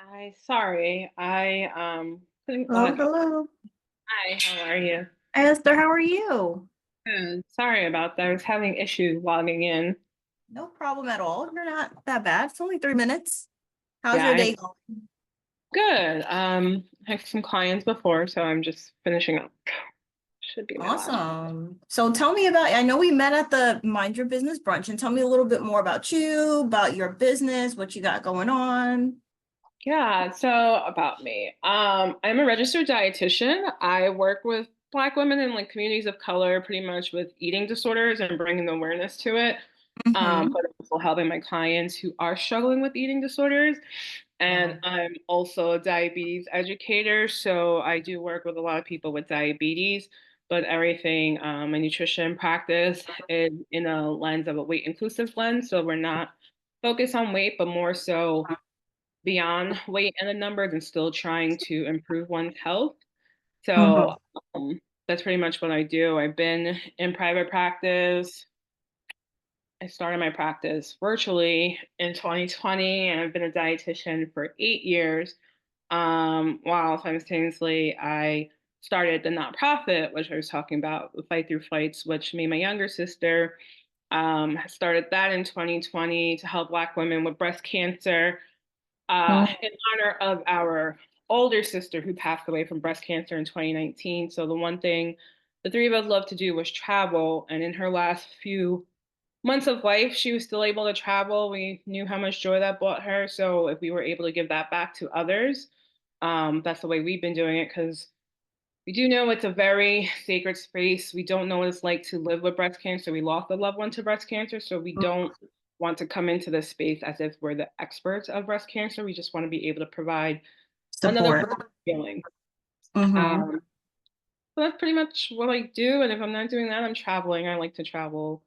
Hi, sorry. I couldn't Hello, hello. hi, how are you? Hi, Esther, how are you? Good. Sorry about that. I was having issues logging in. No problem at all. You're not that bad. It's only 3 minutes. How's Yeah, your I'm day going? good. I have some clients before, so I'm just finishing up. Should be my last. Awesome. So tell me about, I know we met at the Mind Your Business brunch, and tell me a little bit more about you, about your business, what you got going on. Yeah, so about me. I'm a registered dietitian. I work with Black women in like communities of color, pretty much with eating disorders and bringing the awareness to it. Mm-hmm. But also helping my clients who are struggling with eating disorders. And Wow. I'm also a diabetes educator, so I do work with a lot of people with diabetes, but everything, my nutrition practice is in a lens of a weight inclusive lens. So we're not focused on weight, but more so beyond weight and the numbers and still trying to improve one's health. Mm-hmm. So that's pretty much what I do. I've been in private practice. I started my practice virtually in 2020, and I've been a dietitian for 8 years. While simultaneously, I started the nonprofit, which I was talking about, the Fight Through Fights, which me and my younger sister started that in 2020 to help Black women with breast cancer in honor of our older sister who passed away from breast cancer in 2019. So the one thing the three of us loved to do was travel. And in her last few months of life, she was still able to travel. We knew how much joy that brought her. So if we were able to give that back to others, that's the way we've been doing it because we do know it's a very sacred space. We don't know what it's like to live with breast cancer. We lost a loved one to breast cancer, so we don't want to come into this space as if we're the experts of breast cancer. We just want to be able to provide another Support. feeling. Mm-hmm. Um, so that's pretty much what I do. And if I'm not doing that, I'm traveling. I like to travel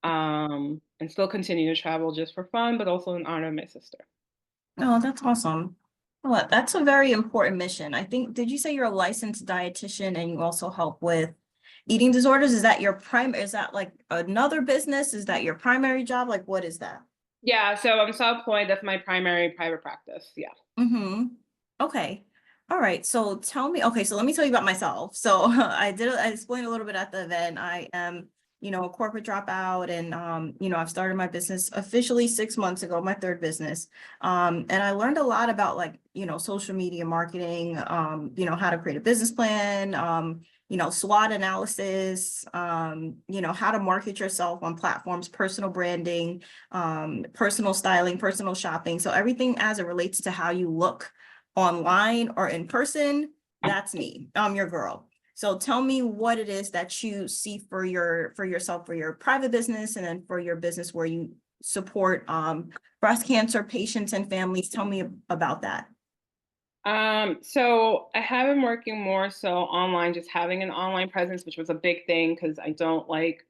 and still continue to travel just for fun, but also in honor of my sister. Oh, that's awesome. Well, that's a very important mission. I think, did you say you're a licensed dietitian and you also help with eating disorders? Is that your is that like another business? Is that your primary job? Like, what is that? Yeah, so I'm self-employed. That's my primary private practice. Yeah. Mm-hmm. Okay. All right. So tell me, okay, so let me tell you about myself. So I explained a little bit at the event. I am, a corporate dropout and I've started my business officially 6 months ago, my third business. And I learned a lot about like, social media marketing, how to create a business plan, SWOT analysis, how to market yourself on platforms, personal branding, personal styling, personal shopping. So everything as it relates to how you look online or in person, that's me. I'm your girl. So tell me what it is that you see for yourself, for your private business, and then for your business where you support breast cancer patients and families. Tell me about that. So I have been working more so online, just having an online presence, which was a big thing because I don't like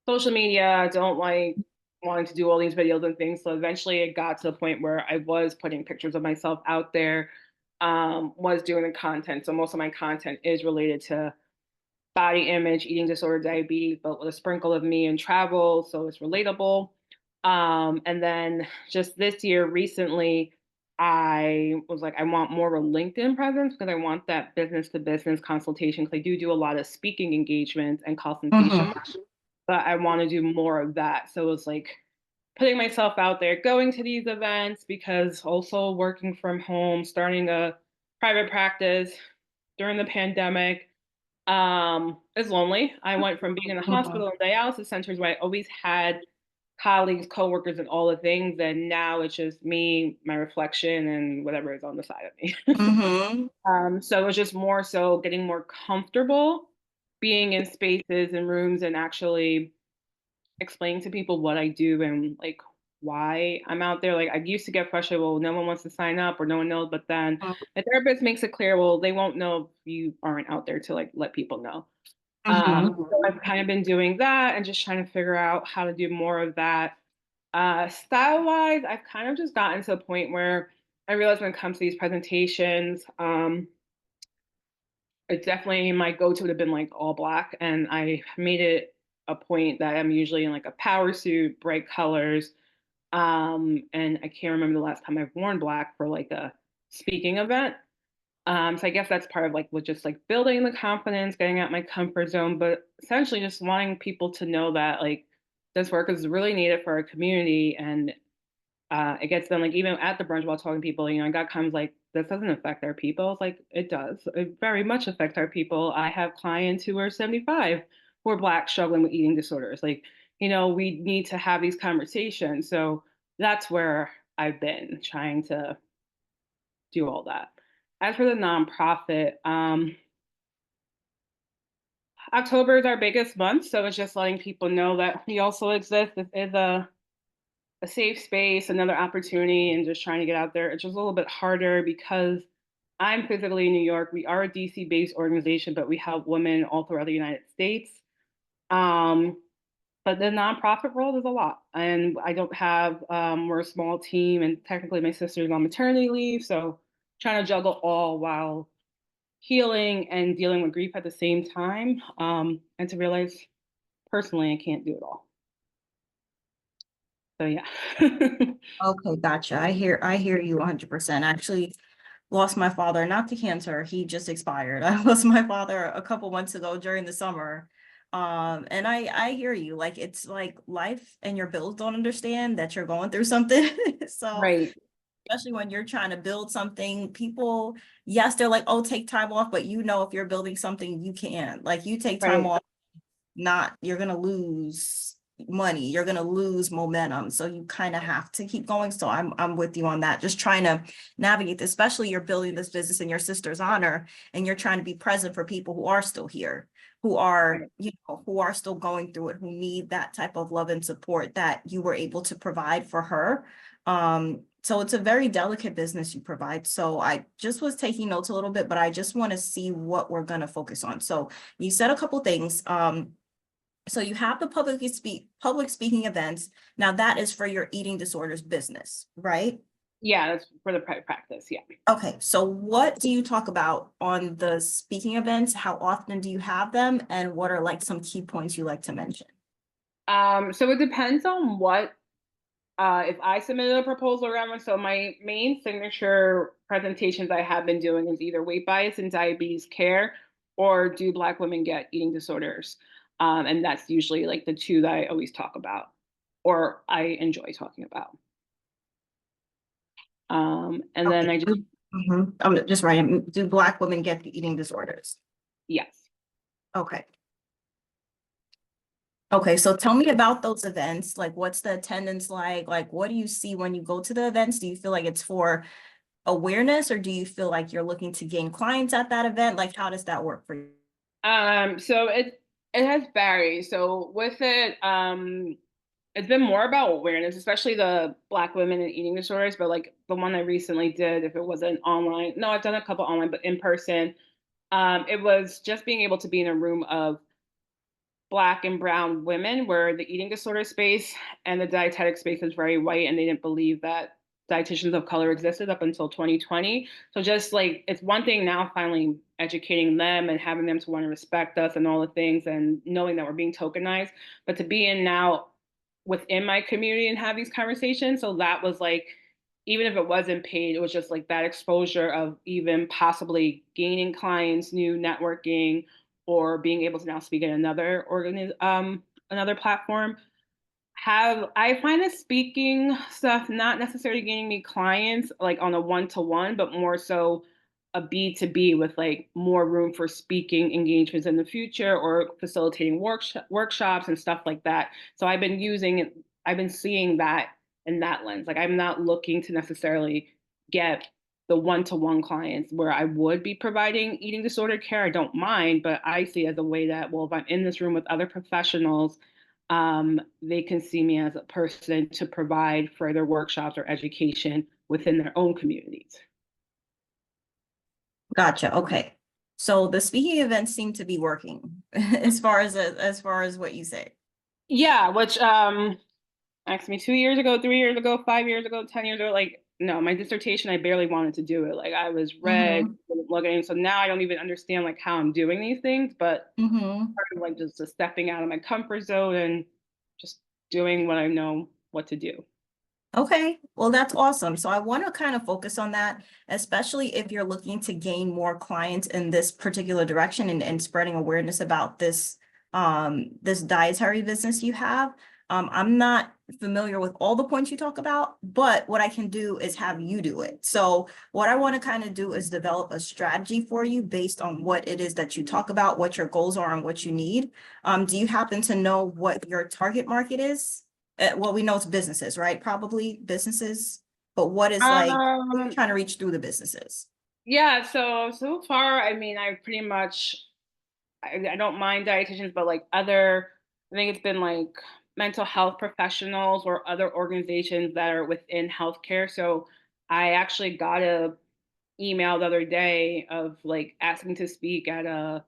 social media. I don't like wanting to do all these videos and things. So eventually it got to the point where I was putting pictures of myself out there, was doing the content. So most of my content is related to body image, eating disorder, diabetes, but with a sprinkle of me and travel, so it's relatable. And then just this year, recently, I was like, I want more of a LinkedIn presence because I want that business to business consultation because I do a lot of speaking engagements and consultation, Mhm. but I want to do more of that. So it's like putting myself out there, going to these events because also working from home, starting a private practice during the pandemic it's lonely. I went from being in the Mhm. hospital and dialysis centers where I always had colleagues, coworkers, and all the things, and now it's just me, my reflection, and whatever is on the side of me. Mhm. So it's just more so getting more comfortable being in spaces and rooms and actually explaining to people what I do and like why I'm out there. Like I used to get frustrated, well, no one wants to sign up or no one knows, but then a therapist makes it clear, well, they won't know if you aren't out there to like let people know. Mhm. So I've kind of been doing that and just trying to figure out how to do more of that. Style wise, I've kind of just gotten to a point where I realize when it comes to these presentations, it definitely my go-to would have been like all black. And I made it a point that I'm usually in like a power suit, bright colors. And I can't remember the last time I've worn black for like a speaking event. So I guess that's part of like with just like building the confidence, getting out my comfort zone, but essentially just wanting people to know that like this work is really needed for our community. And it gets them like even at the brunch while talking to people, I got comments like, this doesn't affect our people. It's like, it does. It very much affects our people. I have clients who are 75 who are Black struggling with eating disorders. Like, we need to have these conversations. So that's where I've been trying to do all that. As for the nonprofit, October is our biggest month, so it's just letting people know that we also exist. This is a safe space, another opportunity, and just trying to get out there. It's just a little bit harder because I'm physically in New York. We are a DC based organization, but we help women all throughout the United States. Um, but the nonprofit world is a lot, and I don't have. We're a small team, and technically my sister's on maternity leave, so trying to juggle all while healing and dealing with grief at the same time, and to realize personally I can't do it all. So yeah. Okay, gotcha. I hear you 100%. Actually, lost my father, not to cancer. He just expired. I lost my father a couple months ago during the summer. And I hear you. Like it's like life and your bills don't understand that you're going through something. So Right. especially when you're trying to build something, people, yes, they're like, oh, take time off, but if you're building something, you can. Like you take time Right. off, not you're gonna lose money, you're gonna lose momentum, so you kind of have to keep going. So I'm with you on that, just trying to navigate this, especially you're building this business in your sister's honor and you're trying to be present for people who are still here, who are, Right. who are still going through it, who need that type of love and support that you were able to provide for her. So it's a very delicate business you provide. So I just was taking notes a little bit, but I just want to see what we're going to focus on. So you said a couple things. So you have the public speaking events. Now that is for your eating disorders business, right? Yeah, that's for the private practice. Yeah. Okay, so what do you talk about on the speaking events? How often do you have them? And what are like some key points you like to mention? So it depends on what if I submitted a proposal around. So my main signature presentations I have been doing is either weight bias and diabetes care or do Black women get eating disorders? And that's usually like the two that I always talk about or I enjoy talking about. And then Okay. I just, I'm just writing, do Black women get the eating disorders? yes. Okay. Okay, so tell me about those events. Like, what's the attendance like? Like, what do you see when you go to the events? Do you feel like it's for awareness, or do you feel like you're looking to gain clients at that event? Like, how does that work for you? So it has varied. So with it, it's been more about awareness, especially the Black women and eating disorders. But like the one I recently did, if it wasn't online, no, I've done a couple online, but in person, it was just being able to be in a room of Black and brown women where the eating disorder space and the dietetic space is very white, and they didn't believe that dietitians of color existed up until 2020. So just like it's one thing now finally educating them and having them to want to respect us and all the things and knowing that we're being tokenized, but to be in now within my community and have these conversations. So that was like, even if it wasn't paid, it was just like that exposure of even possibly gaining clients, new networking, or being able to now speak at another platform. Have I find the speaking stuff not necessarily gaining me clients like on a one-to-one, but more so a B2B with like more room for speaking engagements in the future or facilitating workshops and stuff like that. So I've been seeing that in that lens. Like I'm not looking to necessarily get the one-to-one clients where I would be providing eating disorder care. I don't mind, but I see it as a way that, well, if I'm in this room with other professionals, they can see me as a person to provide further workshops or education within their own communities. Gotcha. Okay. So the speaking events seem to be working as far as what you say. Yeah, which asked me 2 years ago, 3 years ago, 5 years ago, 10 years ago. Like, no, my dissertation, I barely wanted to do it. Like I was red, Mm-hmm. looking. So now I don't even understand like how I'm doing these things, but Mm-hmm. part of like just stepping out of my comfort zone and just doing what I know what to do. Okay, well, that's awesome. So I want to kind of focus on that, especially if you're looking to gain more clients in this particular direction and spreading awareness about this dietary business you have. I'm not familiar with all the points you talk about, but what I can do is have you do it. So what I want to kind of do is develop a strategy for you based on what it is that you talk about, what your goals are and what you need. Do you happen to know what your target market is? Well, we know it's businesses, right? Probably businesses, but what is like, who you're Um, trying to reach through the businesses? yeah, so far, I mean, I pretty much I don't mind dietitians, but like other, I think it's been like mental health professionals or other organizations that are within healthcare. So I actually got a email the other day of like asking to speak at a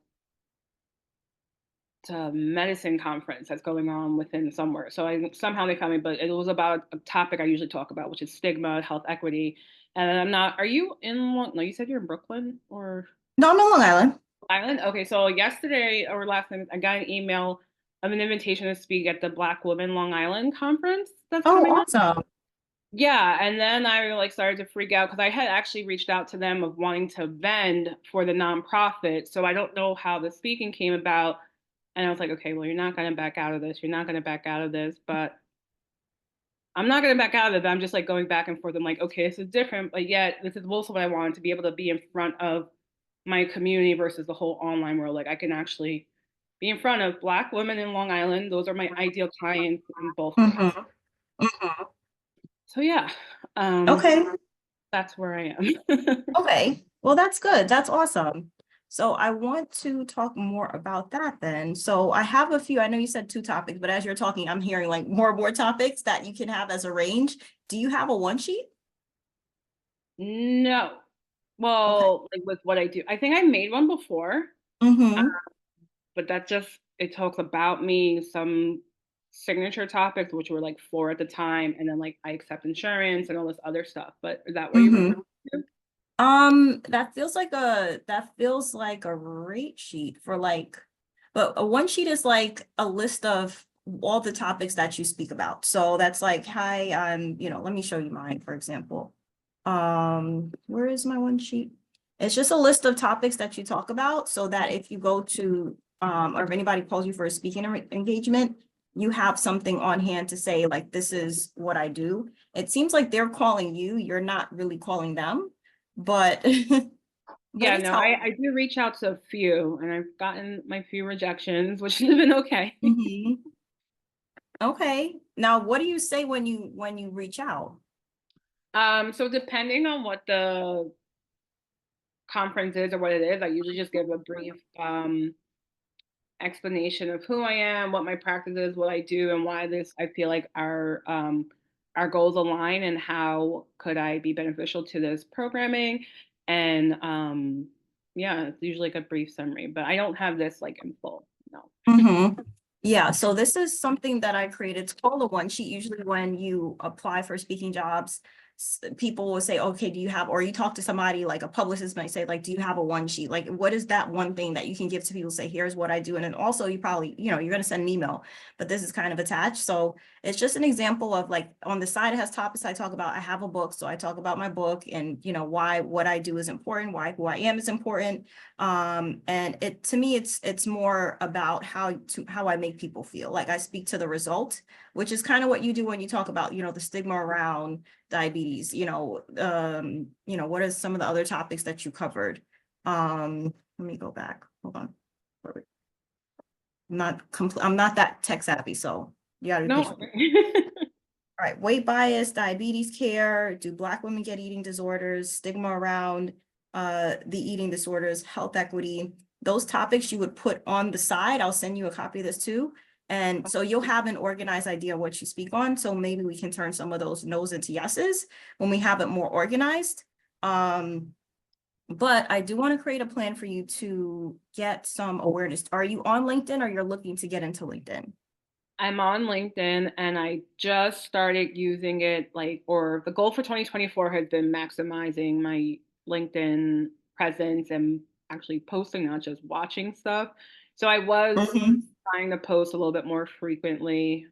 medicine conference that's going on within somewhere. So I somehow they found me, but it was about a topic I usually talk about, which is stigma, health equity. And I'm not, are you in no, you said you're in Brooklyn or No, I'm in Long Island. Island? Okay, so yesterday or last night, I got an email of an invitation to speak at the Black Women Long Island conference that's Oh, coming up. awesome. Yeah, and then I like started to freak out because I had actually reached out to them of wanting to vend for the nonprofit. So I don't know how the speaking came about. And I was like, okay, well, you're not going to back out of this. You're not going to back out of this. But I'm not going to back out of it. I'm just like going back and forth. I'm like, okay, this is different. But yet, this is also what I wanted to be able to be in front of my community versus the whole online world. Like, I can actually be in front of Black women in Long Island. Those are my ideal clients in both ways. Hmm. Hmm. So, yeah, um, Okay. that's where I am. Okay. Well, that's good. That's awesome. So I want to talk more about that then. So I have a few, I know you said two topics, but as you're talking, I'm hearing like more and more topics that you can have as a range. Do you have a one sheet? No. Okay. Well, like with what I do, I think I made one before, uh, Mm-hmm. but that just it talks about me, some signature topics, which were like four at the time, and then like I accept insurance and all this other stuff. But is that what you're Mm-hmm. referring to? That feels like a rate sheet for like, but a one sheet is like a list of all the topics that you speak about. So that's like, hi, let me show you mine, for example. Where is my one sheet? It's just a list of topics that you talk about so that if you go to, or if anybody calls you for a speaking engagement, you have something on hand to say, like, this is what I do. It seems like they're calling you, you're not really calling them, but but Yeah, it's no, helpful. I do reach out to a few, and I've gotten my few rejections, which has been okay. Mhm. Okay. Now, what do you say when you reach out? So depending on what the conference is or what it is, I usually just give a brief explanation of who I am, what my practice is, what I do, and why this I feel like our goals align and how could I be beneficial to this programming. And yeah, it's usually like a brief summary, but I don't have this like in full. No. Mm-hmm. Yeah, so this is something that I created. It's called a one sheet. Usually when you apply for speaking jobs, people will say, okay, do you have, or you talk to somebody like a publicist might say, like, do you have a one sheet? Like, what is that one thing that you can give to people, say, here's what I do. And then also you probably, you're going to send an email, but this is kind of attached. So it's just an example of like on the side, it has topics I talk about. I have a book. So I talk about my book and, why what I do is important, why who I am is important. And it to me it's more about how I make people feel. Like I speak to the result, which is kind of what you do when you talk about the stigma around diabetes. What are some of the other topics that you covered? Let me go back, hold on. I'm not that tech savvy, so you gotta be No. patient. All right, weight bias, diabetes care, do Black women get eating disorders, stigma around the eating disorders, health equity, those topics you would put on the side. I'll send you a copy of this too. And so you'll have an organized idea of what you speak on. So maybe we can turn some of those no's into yeses when we have it more organized. But I do want to create a plan for you to get some awareness. Are you on LinkedIn or you're looking to get into LinkedIn? I'm on LinkedIn and I just started using it or the goal for 2024 has been maximizing my LinkedIn presence and actually posting, not just watching stuff. So I was Mhm. trying to post a little bit more frequently.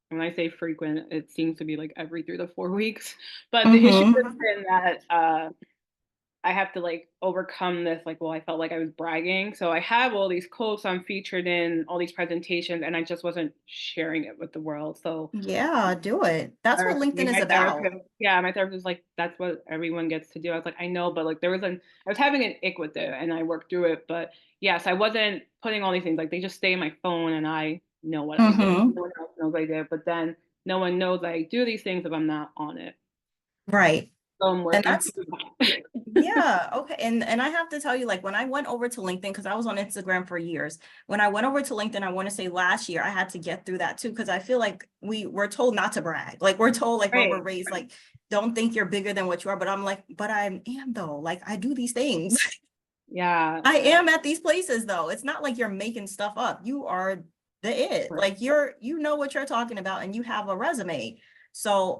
When I say frequent, it seems to be like every 3 to 4 weeks. But the issue has Mm-hmm. been that I have to like overcome this, like, well, I felt like I was bragging. So I have all these quotes I'm featured in, all these presentations, and I just wasn't sharing it with the world. So Yeah, do it. That's what LinkedIn is my about. therapist, yeah, my therapist was like, that's what everyone gets to do. I was like, I know, but like I was having an ick with it and I worked through it. But yes, I wasn't putting all these things, like they just stay in my phone and I know what I did. Mm-hmm. No one else knows I did, but then no one knows I do these things if I'm not on it. Right. So I'm And working that's through that. Yeah, okay. And I have to tell you, like when I went over to LinkedIn, because I was on Instagram for years. When I went over to LinkedIn, I want to say last year, I had to get through that too, because I feel like we're told not to brag. Like we're told, like when we're Right. raised, like don't think you're bigger than what you are. But I'm like, but I am though. Like I do these things. Yeah. I am at these places though. It's not like you're making stuff up. You are the it. Right. Like you know what you're talking about and you have a resume. So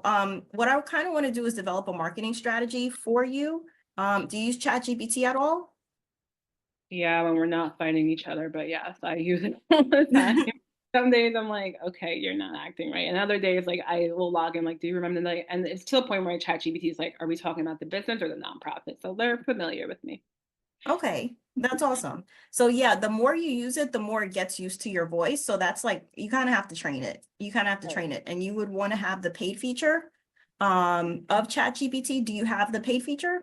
what I kind of want to do is develop a marketing strategy for you. Do you use ChatGPT at all? Yeah, when we're not fighting each other, but yes, I use it all the time. Some days I'm like, okay, you're not acting right. And other days, like I will log in, like, do you remember the night? And it's to the point where ChatGPT is like, are we talking about the business or the nonprofit? So they're familiar with me. Okay, that's awesome. So yeah, the more you use it, the more it gets used to your voice. So that's like you kind of have to train it. You kind of have to Right. train it. And you would want to have the paid feature of ChatGPT. Do you have the paid feature?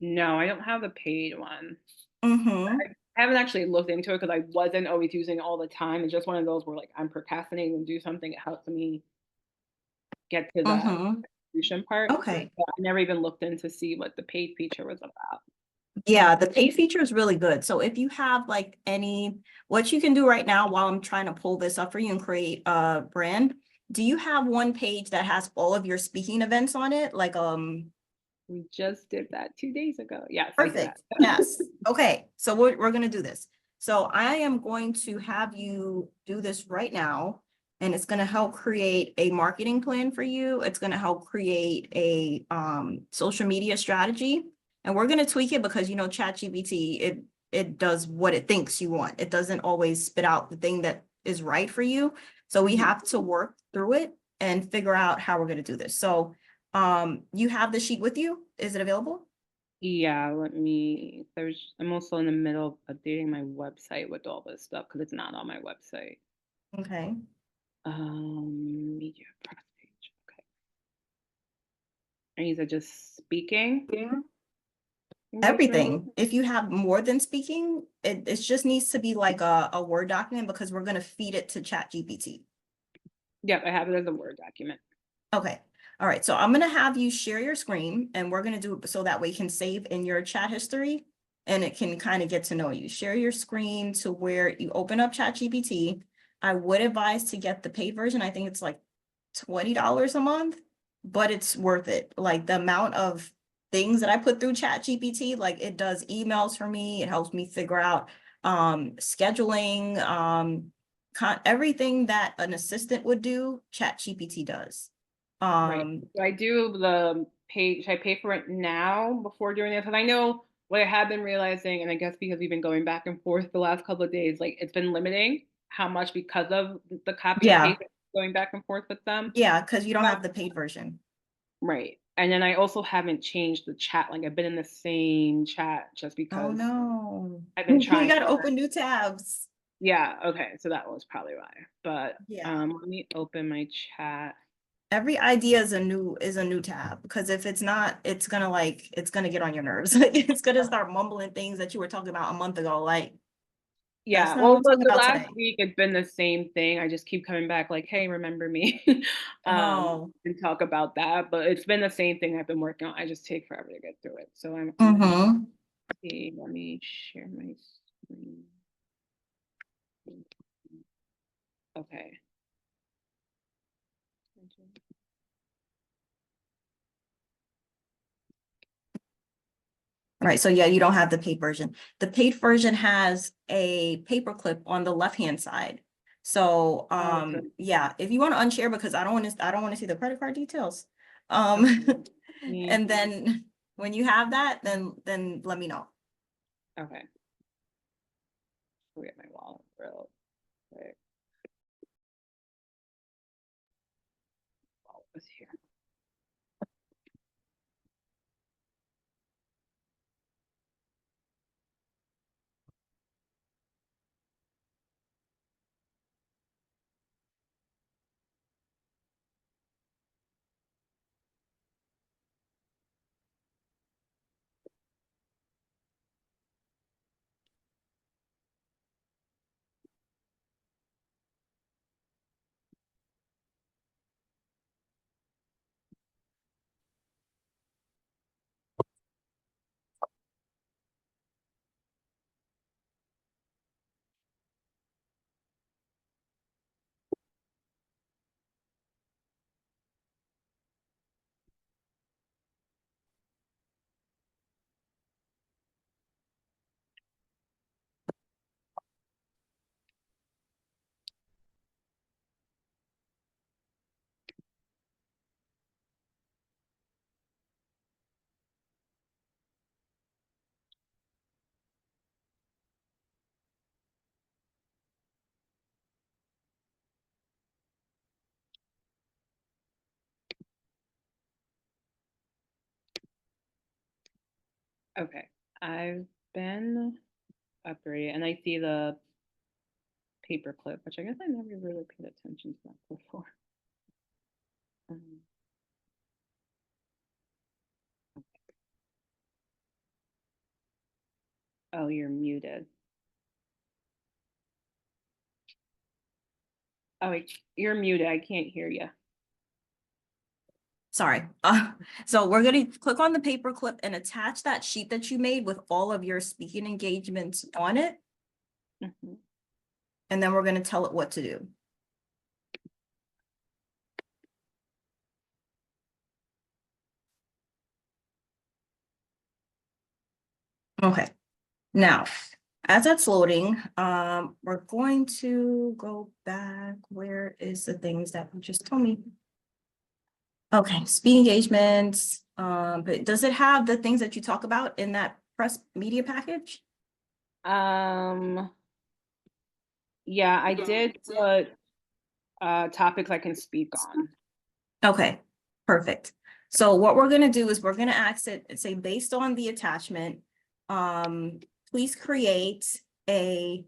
No, I don't have the paid one. Mm-hmm. I haven't actually looked into it because I wasn't always using it all the time. It's just one of those where like I'm procrastinating and do something. It helps me get to the Mm-hmm. execution part. Okay. But I never even looked in to see what the paid feature was about. Yeah, the paid feature is really good. So if you have like what you can do right now while I'm trying to pull this up for you and create a brand, do you have one page that has all of your speaking events on it? Like, We just did that 2 days ago. Yes, I do that. perfect. Yes. Okay. So we're going to do this. So I am going to have you do this right now, and it's going to help create a marketing plan for you. It's going to help create a social media strategy, and we're going to tweak it because ChatGPT it does what it thinks you want. It doesn't always spit out the thing that is right for you. So we Mhm. have to work through it and figure out how we're going to do this. So you have the sheet with you? Is it available? Yeah, I'm also in the middle of updating my website with all this stuff because it's not on my website. Okay. Media press page. Okay. And these are just speaking engagement. Everything. If you have more than speaking, it just needs to be like a Word document because we're going to feed it to ChatGPT. Yep, I have it as a Word document. Okay. All right. So I'm going to have you share your screen and we're going to do it so that way you can save in your chat history and it can kind of get to know you. Share your screen to where you open up ChatGPT. I would advise to get the paid version. I think it's like $20 a month, but it's worth it. Like the amount of things that I put through ChatGPT, like it does emails for me. It helps me figure out scheduling, everything that an assistant would do, ChatGPT does. Right. Um, So I do the pay, should I pay for it now before doing this? And I know what I have been realizing, and I guess because we've been going back and forth the last couple of days, like it's been limiting how much because of the copy and yeah, paste going back and forth with them. yeah, because you don't have the paid version. Right. And then I also haven't changed the chat. Like I've been in the same chat just Oh because no. I've been You trying. got to open new tabs. Yeah, okay. So that was probably why. But Yeah. let me open my chat. Every idea is a new tab because if it's not, it's gonna get on your nerves. Like it's gonna start mumbling things that you were talking about a month ago. Like that's Yeah, not what well, I'm talking the about last today. week it's been the same thing. I just keep coming back like, "Hey, remember me?" Oh. And talk about that, but it's been the same thing I've been working on. I just take forever to get through it. So I'm gonna Mm-hmm. see. Let me share my screen. Okay. Right. So yeah, you don't have the paid version. The paid version has a paperclip on the left-hand side. So Oh, so yeah, if you want to unshare because I don't want to see the credit card details. okay. Um Me. and then when you have that, then let me know. Okay. I'll get my wallet real quick. Okay. I've been upgraded and I see the paperclip, which I guess I never really paid attention to that before. Um, oh, you're muted. Oh, you're muted. I can't hear you. Sorry. So we're going to click on the paperclip and attach that sheet that you made with all of your speaking engagements on it. Mhm. And then we're going to tell it what to do. Okay. Now, as that's loading, we're going to go back. Where is the things that you just told me? Okay, speed engagements. But does it have the things that you talk about in that press media package? Um, yeah, I did put topics I can speak on. Okay, perfect. So what we're gonna do is we're gonna ask it, say, based on the attachment, please create a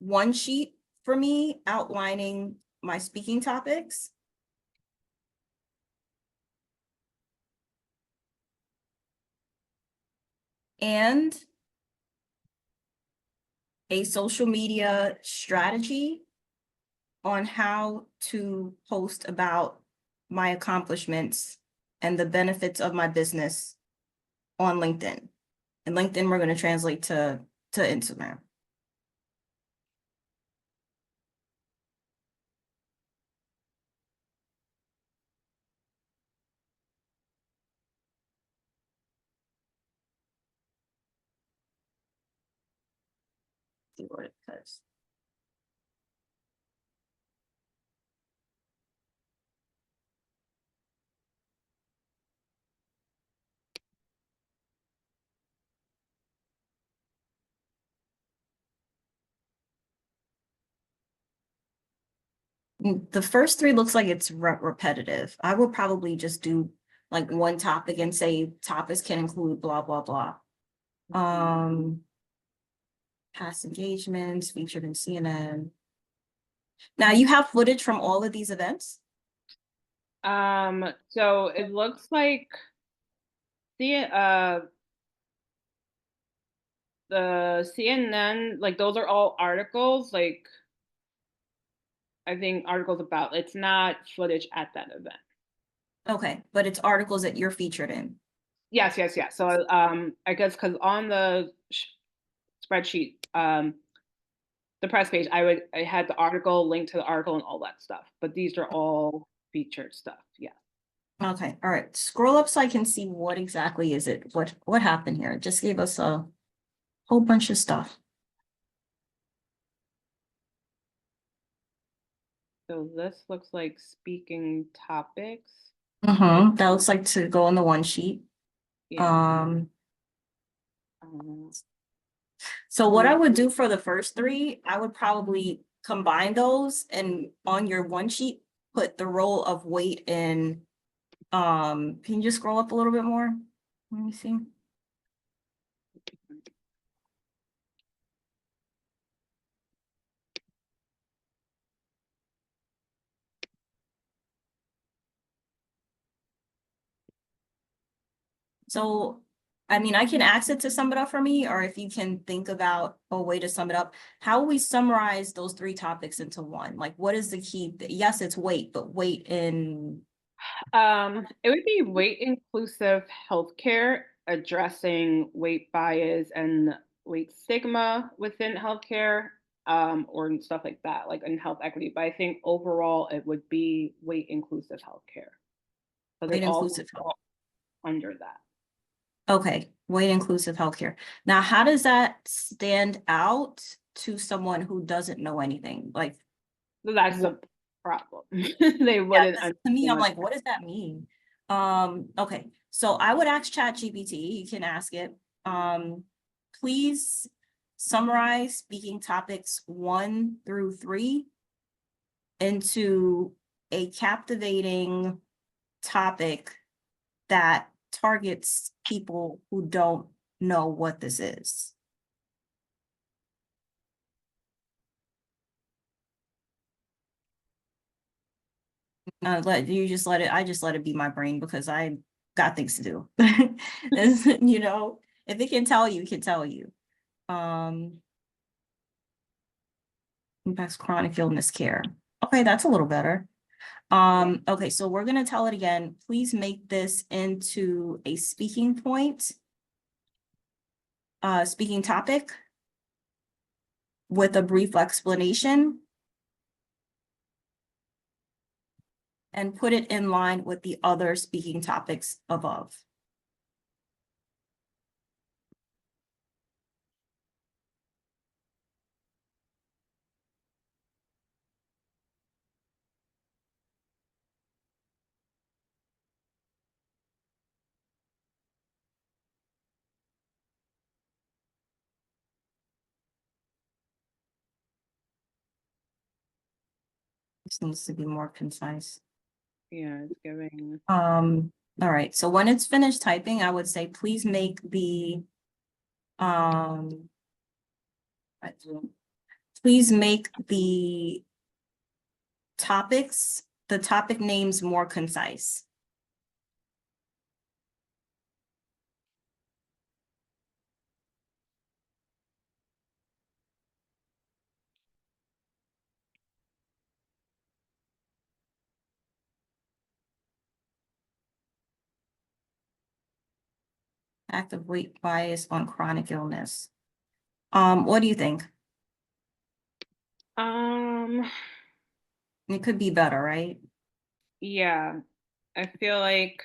one sheet for me outlining my speaking topics. And a social media strategy on how to post about my accomplishments and the benefits of my business on LinkedIn. And LinkedIn, we're going to translate to Instagram. See what it says. The first three looks like it's repetitive. I will probably just do like one topic and say topics can include blah, blah, blah. Past engagements featured in CNN. Now you have footage from all of these events? So it looks like the CNN, like those are all articles, like I think articles about, it's not footage at that event. Okay, but it's articles that you're featured in. Yes, yes, yes. So I guess because on the spreadsheet, the press page, I had the article linked to the article and all that stuff. But these are all featured stuff. Yeah. Okay, all right. Scroll up so I can see what exactly is it. What happened here? It just gave us a whole bunch of stuff. So this looks like speaking topics. That looks like to go on the one sheet. Yeah. Um, so what I would do for the first three, I would probably combine those and on your one sheet, put the role of weight in. Can you just scroll up a little bit more? Let me see. So, I mean, I can ask it to sum it up for me, or if you can think about a way to sum it up, how will we summarize those three topics into one? Like, what is the key? Yes, it's weight, but weight in. It would be weight inclusive healthcare, addressing weight bias and weight stigma within healthcare, or stuff like that, like in health equity. But I think overall it would be weight inclusive healthcare. So they Weight all inclusive health. fall under that. Okay, weight inclusive healthcare. Now, how does that stand out to someone who doesn't know anything? Like, So that's what? the problem. They Yeah, wouldn't 'cause to me, understand I'm what. like, what does that mean? Okay, so I would ask ChatGPT, you can ask it, please summarize speaking topics 1 through 3 into a captivating topic that targets people who don't know what this is. I just let it be my brain because I got things to do. You know, if it can tell you, it can tell you. Impacts chronic illness care. Okay, that's a little better. Okay, so we're gonna tell it again. Please make this into a speaking point, speaking topic with a brief explanation and put it in line with the other speaking topics above. This needs to be more concise. Yeah, it's giving. All right, so when it's finished typing, I would say, please make um, please make the topic names more concise. Active weight bias on chronic illness. What do you think? Um, It could be better, right? yeah, I feel like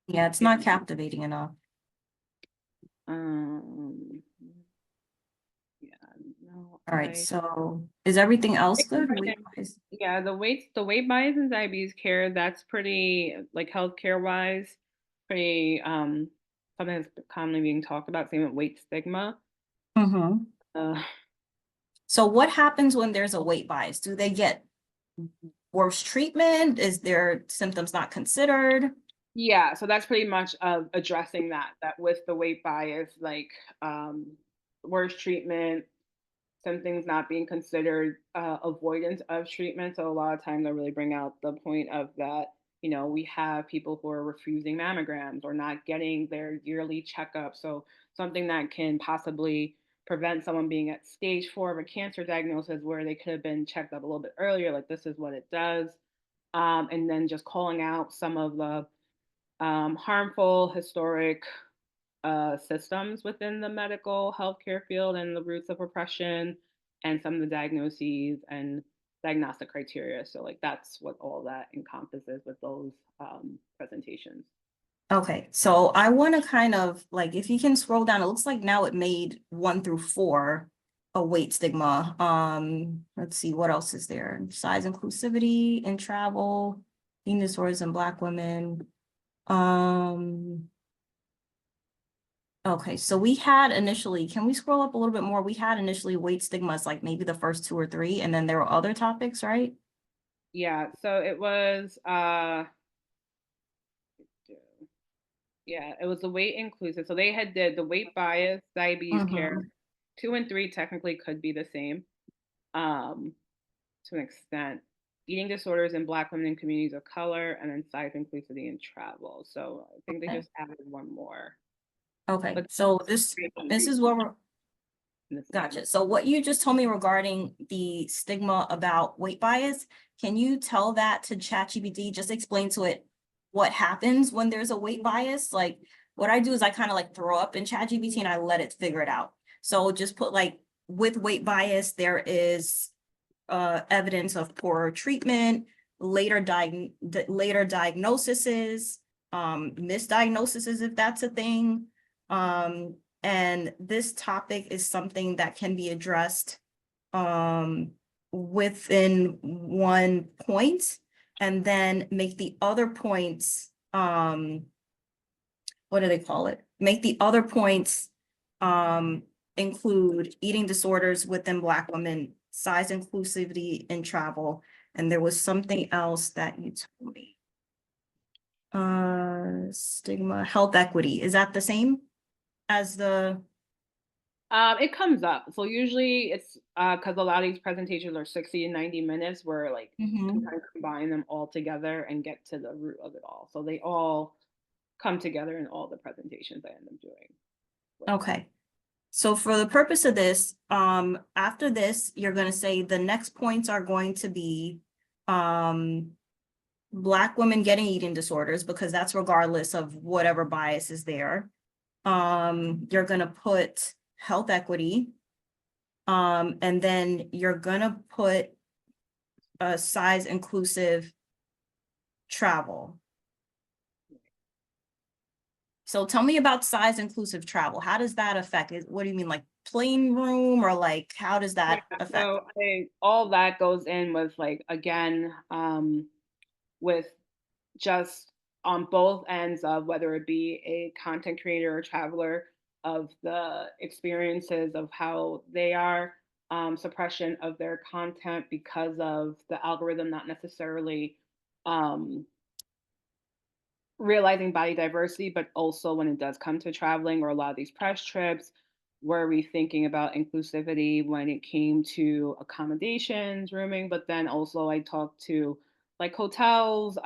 Yeah, it's not captivating enough. um yeah, no, All right, so is everything else good? Weight-wise? yeah, the weight bias in diabetes care, that's pretty like healthcare wise, pretty something that's commonly being talked about, same with weight stigma. Mm-hmm. Uh So what happens when there's a weight bias? Do they get worse treatment? Is their symptoms not considered? yeah, so that's pretty much addressing that with the weight bias, like worse treatment, some things not being considered avoidance of treatment. So a lot of times I really bring out the point of that, we have people who are refusing mammograms or not getting their yearly checkup. So something that can possibly prevent someone being at stage 4 of a cancer diagnosis where they could have been checked up a little bit earlier, like this is what it does. And then just calling out some of the harmful historic systems within the medical healthcare field and the roots of oppression and some of the diagnoses and diagnostic criteria. So, like, that's what all that encompasses with those presentations. Okay, so I want to kind of like, if you can scroll down, it looks like now it made 1 through 4 a weight stigma. Let's see, what else is there? Size inclusivity in travel, eating disorders in Black women. Okay, so we had initially, can we scroll up a little bit more? We had initially weight stigmas, like maybe the first 2 or 3, and then there were other topics, right? Yeah, so it was yeah, it was the weight inclusive. So they had did the weight bias, diabetes care, Mm-hmm. 2 and 3 technically could be the same. Um, to an extent. Eating disorders in Black women in communities of color, and then size inclusivity in travel. So I think they Okay. just added one more, Okay, but so this is what we're, the same. gotcha. So what you just told me regarding the stigma about weight bias, can you tell that to ChatGPT? Just explain to it what happens when there's a weight bias. Like what I do is I kind of like throw up in ChatGPT and I let it figure it out. So just put like with weight bias, there is evidence of poor treatment, later diagnoses, misdiagnoses if that's a thing. And this topic is something that can be addressed within 1 point, and then make the other points, what do they call it? Make the other points include eating disorders within Black women, size inclusivity in travel, and there was something else that you told me. Stigma, health equity. Is that the same as the? It comes up. So usually it's because a lot of these presentations are 60 and 90 minutes where like can Mhm. kind of combine them all together and get to the root of it all. So they all come together in all the presentations I end up doing with them. Okay. So for the purpose of this, after this, you're gonna say the next points are going to be, Black women getting eating disorders, because that's regardless of whatever bias is there. You're gonna put health equity. And then you're gonna put a size inclusive travel. So tell me about size inclusive travel. How does that affect it? What do you mean, like plain room, or like how does Yeah, that affect? so all that goes in with like again with just on both ends of whether it be a content creator or traveler of the experiences of how they are suppression of their content because of the algorithm not necessarily um, realizing body diversity, but also when it does come to traveling or a lot of these press trips, were we thinking about inclusivity when it came to accommodations, rooming, but then also I talked to like hotels,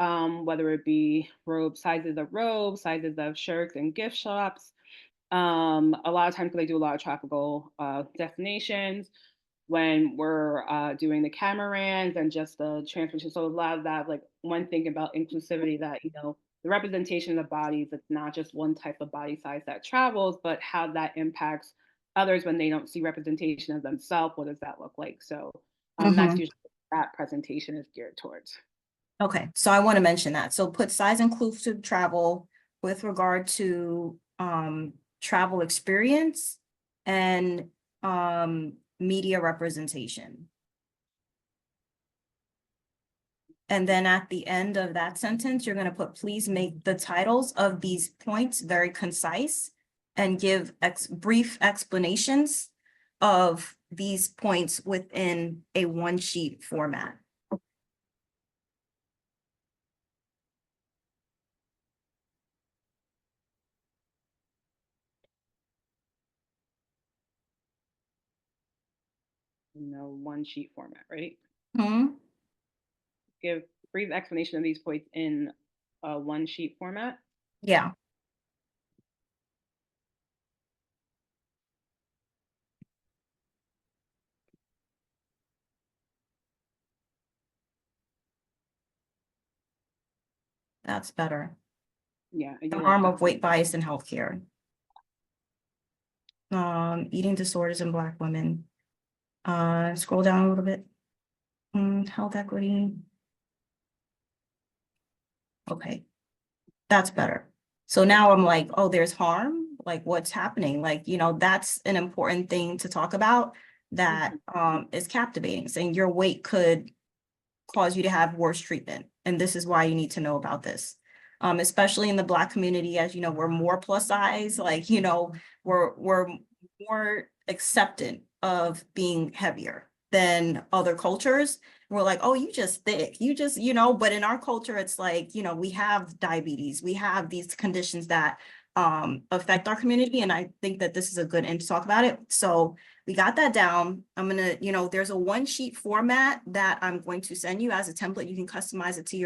whether it be robes, sizes of shirts and gift shops. A lot of times because I do a lot of tropical destinations, when we're doing the camerans and just the transportation. So a lot of that, like one thing about inclusivity that, the representation of bodies, it's not just one type of body size that travels, but how that impacts others when they don't see representation of themselves. What does that look like? So that's Mhm. usually what that presentation is geared towards. Okay, so I want to mention that. So put size inclusive travel with regard to travel experience and media representation. And then at the end of that sentence, you're going to put, please make the titles of these points very concise and give brief explanations of these points within a one sheet format. One sheet format, right? Hmm? Give brief explanation of these points in a one sheet format. Yeah, that's better. Yeah, I The do like harm that. of weight bias in healthcare. Eating disorders in Black women. Scroll down a little bit. Health equity. Okay, that's better. So now I'm like, oh, there's harm. Like, what's happening? Like, that's an important thing to talk about that Mhm. is captivating. Saying your weight could cause you to have worse treatment. And this is why you need to know about this. Especially in the Black community, as you know, we're more plus size, like, we're more acceptant of being heavier than other cultures. We're like, oh, you just thick, you just, but in our culture, it's like, we have diabetes, we have these conditions that affect our community. And I think that this is a good end to talk about it. So we got that down. I'm gonna, there's a one sheet format that I'm going to send you as a template. You can customize it to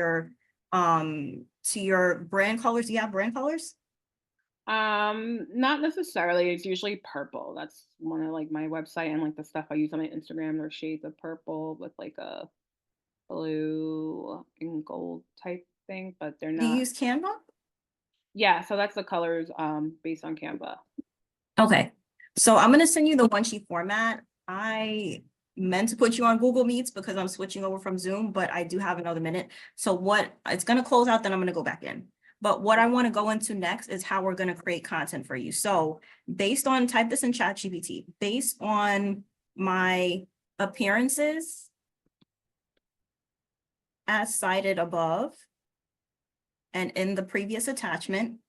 your brand colors. Do you have brand colors? Not necessarily. It's usually purple. That's one of like my website and like the stuff I use on my Instagram. There's shades of purple with like a blue and gold type thing, but they're Do you not. use Canva? Yeah, so that's the colors based on Canva. Okay, so I'm gonna send you the one sheet format. I meant to put you on Google Meets because I'm switching over from Zoom, but I do have another minute. So it's gonna close out, then I'm gonna go back in. But what I want to go into next is how we're gonna create content for you. So type this in ChatGPT, based on my appearances as cited above and in the previous attachment,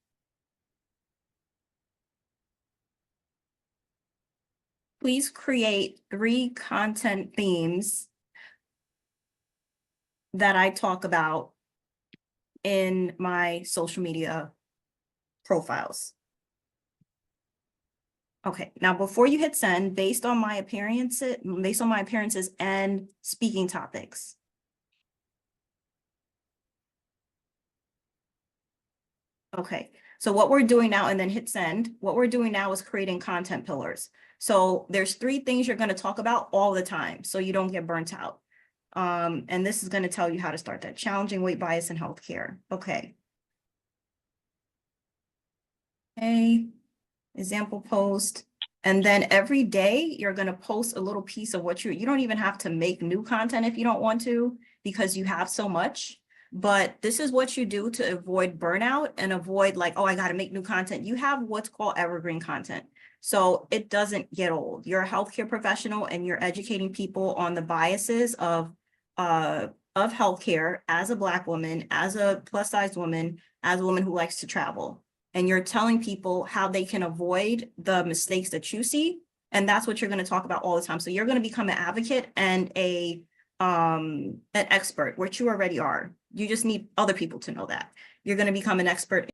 please create 3 content themes that I talk about in my social media profiles. Okay, now before you hit send, based on my appearances and speaking topics. Okay, so what we're doing now, and then hit send, what we're doing now is creating content pillars. So there's 3 things you're going to talk about all the time so you don't get burnt out. And this is going to tell you how to start that. Challenging weight bias in healthcare. Okay. Okay. Example post. And then every day you're going to post a little piece of what you don't even have to make new content if you don't want to, because you have so much. But this is what you do to avoid burnout and avoid like, oh, I got to make new content. You have what's called evergreen content. So it doesn't get old. You're a healthcare professional and you're educating people on the biases of healthcare as a Black woman, as a plus size woman, as a woman who likes to travel. And you're telling people how they can avoid the mistakes that you see. And that's what you're going to talk about all the time. So you're going to become an advocate and an expert, which you already are. You just need other people to know that. You're going to become an expert.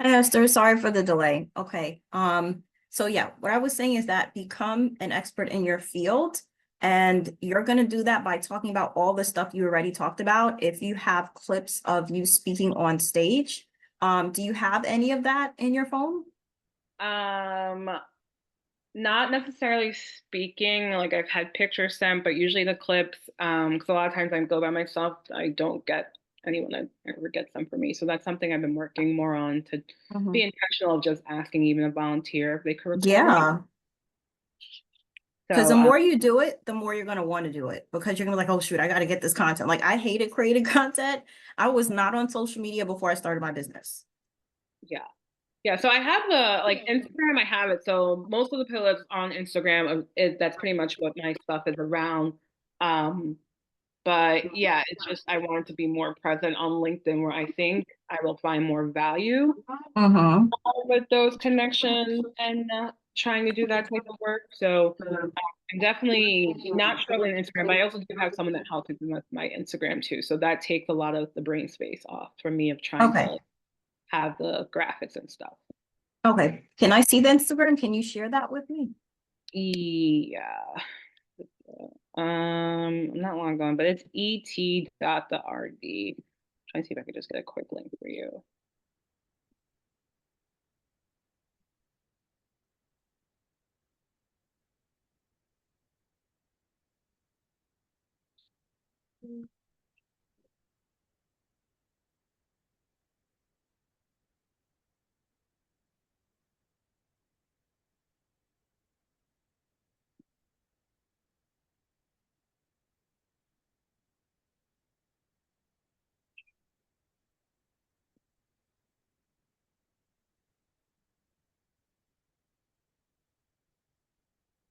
Esther, sorry for the delay. Okay. So yeah, what I was saying is that become an expert in your field, and you're going to do that by talking about all the stuff you already talked about. If you have clips of you speaking on stage, do you have any of that in your phone? Um, Not necessarily speaking, like I've had pictures sent, but usually the clips, because a lot of times I go by myself, I don't get anyone that ever gets them for me. So that's something I've been working more on to be Mhm. intentional of just asking even a volunteer if they could record me. Yeah, because So the more you do it, the more you're going to want to do it, because you're going to be like, oh, shoot, I got to get this content. Like I hated creating content. I was not on social media before I started my business. yeah. Yeah, so I have the like Instagram, I have it. So most of the pillars on Instagram is that's pretty much what my stuff is around. Um, but yeah, it's just I wanted to be more present on LinkedIn where I think I will find more value Mm-hmm. with those connections and trying to do that type of work. So I'm definitely not struggling on Instagram, but I also do have someone that helps me with my Instagram too. So that takes a lot of the brain space off for me of trying Okay. to have the graphics and stuff. Okay. Can I see the Instagram? Can you share that with me? Yeah. I'm not long gone, but it's et.the.rd. Trying to see if I could just get a quick link for you.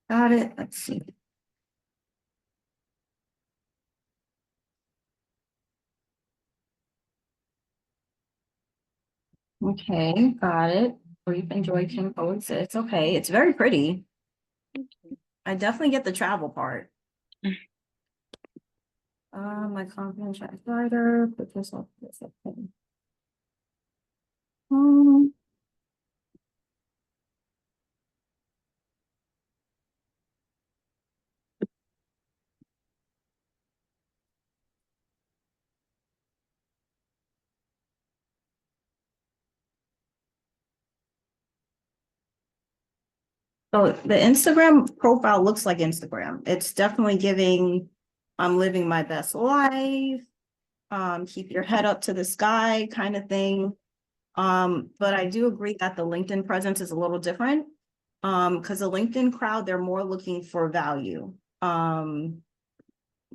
Got it. Let's see. Okay, got it. Brief enjoy can coexist. Okay, it's very pretty. I definitely get the travel part. My confidence writer, put this up, this up. Um, so the Instagram profile looks like Instagram. It's definitely giving, I'm living my best life. keep your head up to the sky kind of thing. But I do agree that the LinkedIn presence is a little different. Because the LinkedIn crowd, they're more looking for value. They're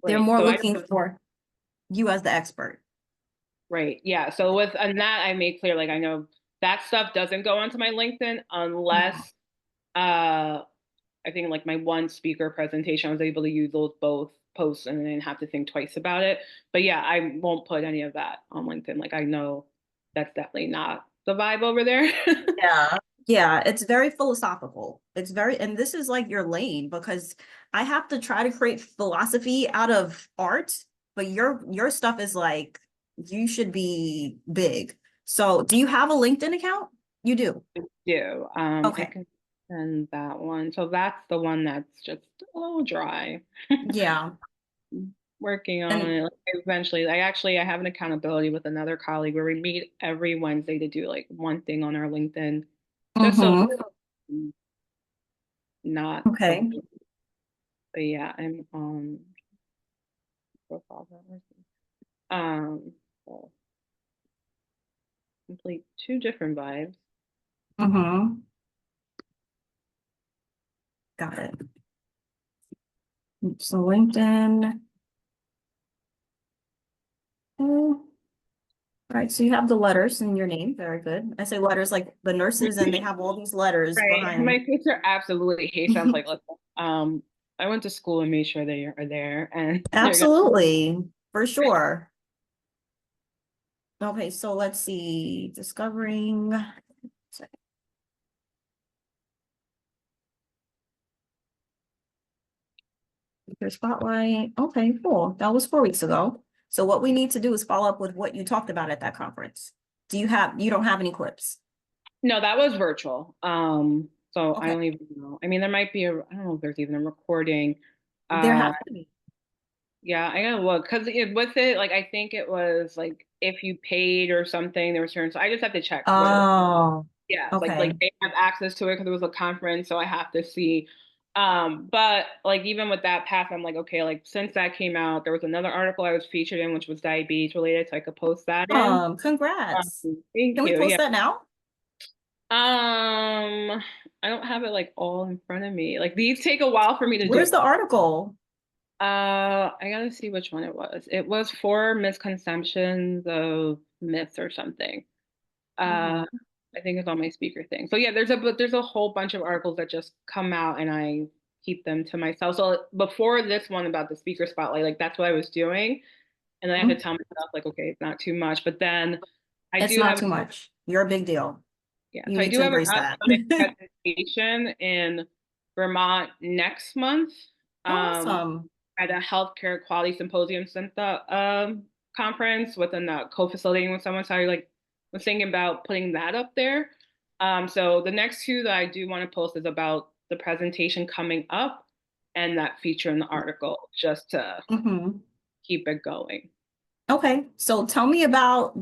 Right. more So I looking for you as the expert. right. Yeah. So with and that I made clear, like I know that stuff doesn't go onto my LinkedIn unless Mhm. I think like my one speaker presentation, I was able to use those both posts and I didn't have to think twice about it. But yeah, I won't put any of that on LinkedIn. Like I know that's definitely not the vibe over there. Yeah. Yeah, it's very philosophical. It's very, and this is like your lane because I have to try to create philosophy out of art, but your stuff is like you should be big. So, do you have a LinkedIn account? You do. Do. I Okay. can send that one. So that's the one that's just a little dry. Yeah. Working on And it. Like, eventually, I have an accountability with another colleague where we meet every Wednesday to do like one thing on our LinkedIn, just so mhm. not a. Okay. But yeah, I'm profile that working. So complete two different vibes. Mm-hmm. Got it. So LinkedIn. All right. So you have the letters in your name. Very good. I say letters like the nurses, and they have all these letters Right. My behind. sister absolutely hates them. Like, listen, I went to school and made sure they are there, and they're gonna. Absolutely, for sure. Okay, so let's see. Discovering your spotlight. Okay, cool. That was 4 weeks ago. So what we need to do is follow up with what you talked about at that conference. You don't have any clips? No, that was virtual. So I Okay. don't even know. I mean, there might be a. I don't know if there's even a recording. There Uh, has to be. Yeah, I gotta look because with it, like I think it was like if you paid or something, there was certain. So I just have to check where. Oh, Yeah, like okay. they have access to it because it was a conference, so I have to see. But like even with that path, I'm like, okay, like since that came out, there was another article I was featured in, which was diabetes related, so I could post that in. Congrats. Thank Can we you. post Yeah. that now? I don't have it like all in front of me. Like these take a while for me to Where's do. the article? I gotta see which one it was. It was for misconceptions of myths or something. Uh, Mhm. I think it's on my speaker thing. So yeah, there's a whole bunch of articles that just come out and I keep them to myself. So before this one about the speaker spotlight, like that's what I was doing. And then I have to tell myself like, okay, it's not too much. But then I It's do not have too much. You're a big deal. yeah, You so I need do to have an embrace that. upcoming presentation in Vermont next month. Um, Awesome. at a healthcare quality symposium conference within the co-facilitating with someone. So I like was thinking about putting that up there. So the next two that I do want to post is about the presentation coming up and that feature in the article just to Mhm. keep it going. Okay, so tell me about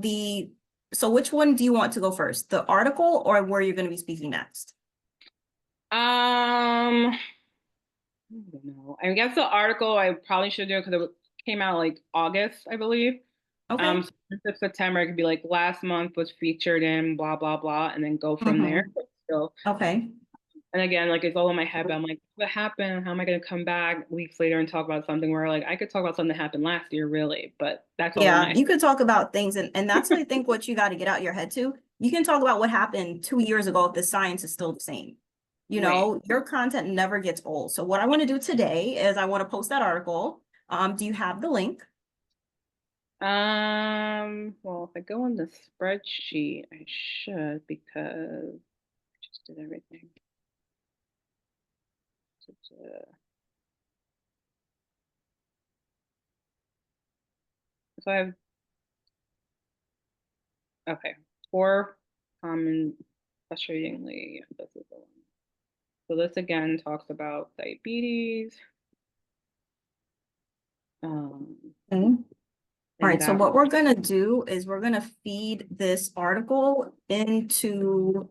so which one do you want to go first? The article or where you're going to be speaking next? I don't know. I guess the article I probably should do because it came out like August, I believe. Okay. So since it's September, it could be like last month was featured in blah blah blah, and then go from there. Mm-hmm. So, Okay. and again, like it's all in my head. But I'm like, what happened? How am I going to come back weeks later and talk about something where like I could talk about something that happened last year, really? But that's all in Yeah, my you could talk about things and that's I think what you got to get out your head too. You can talk about what happened 2 years ago if the science is still the same. You right. know, your content never gets old. So what I want to do today is I want to post that article. Do you have the link? Well, if I go on the spreadsheet, I should because I just did everything. So I have okay, four common frustratingly, this is the one. So this again talks about diabetes. Um, Okay. All and right, so that what one, we're gonna do is we're gonna feed this article into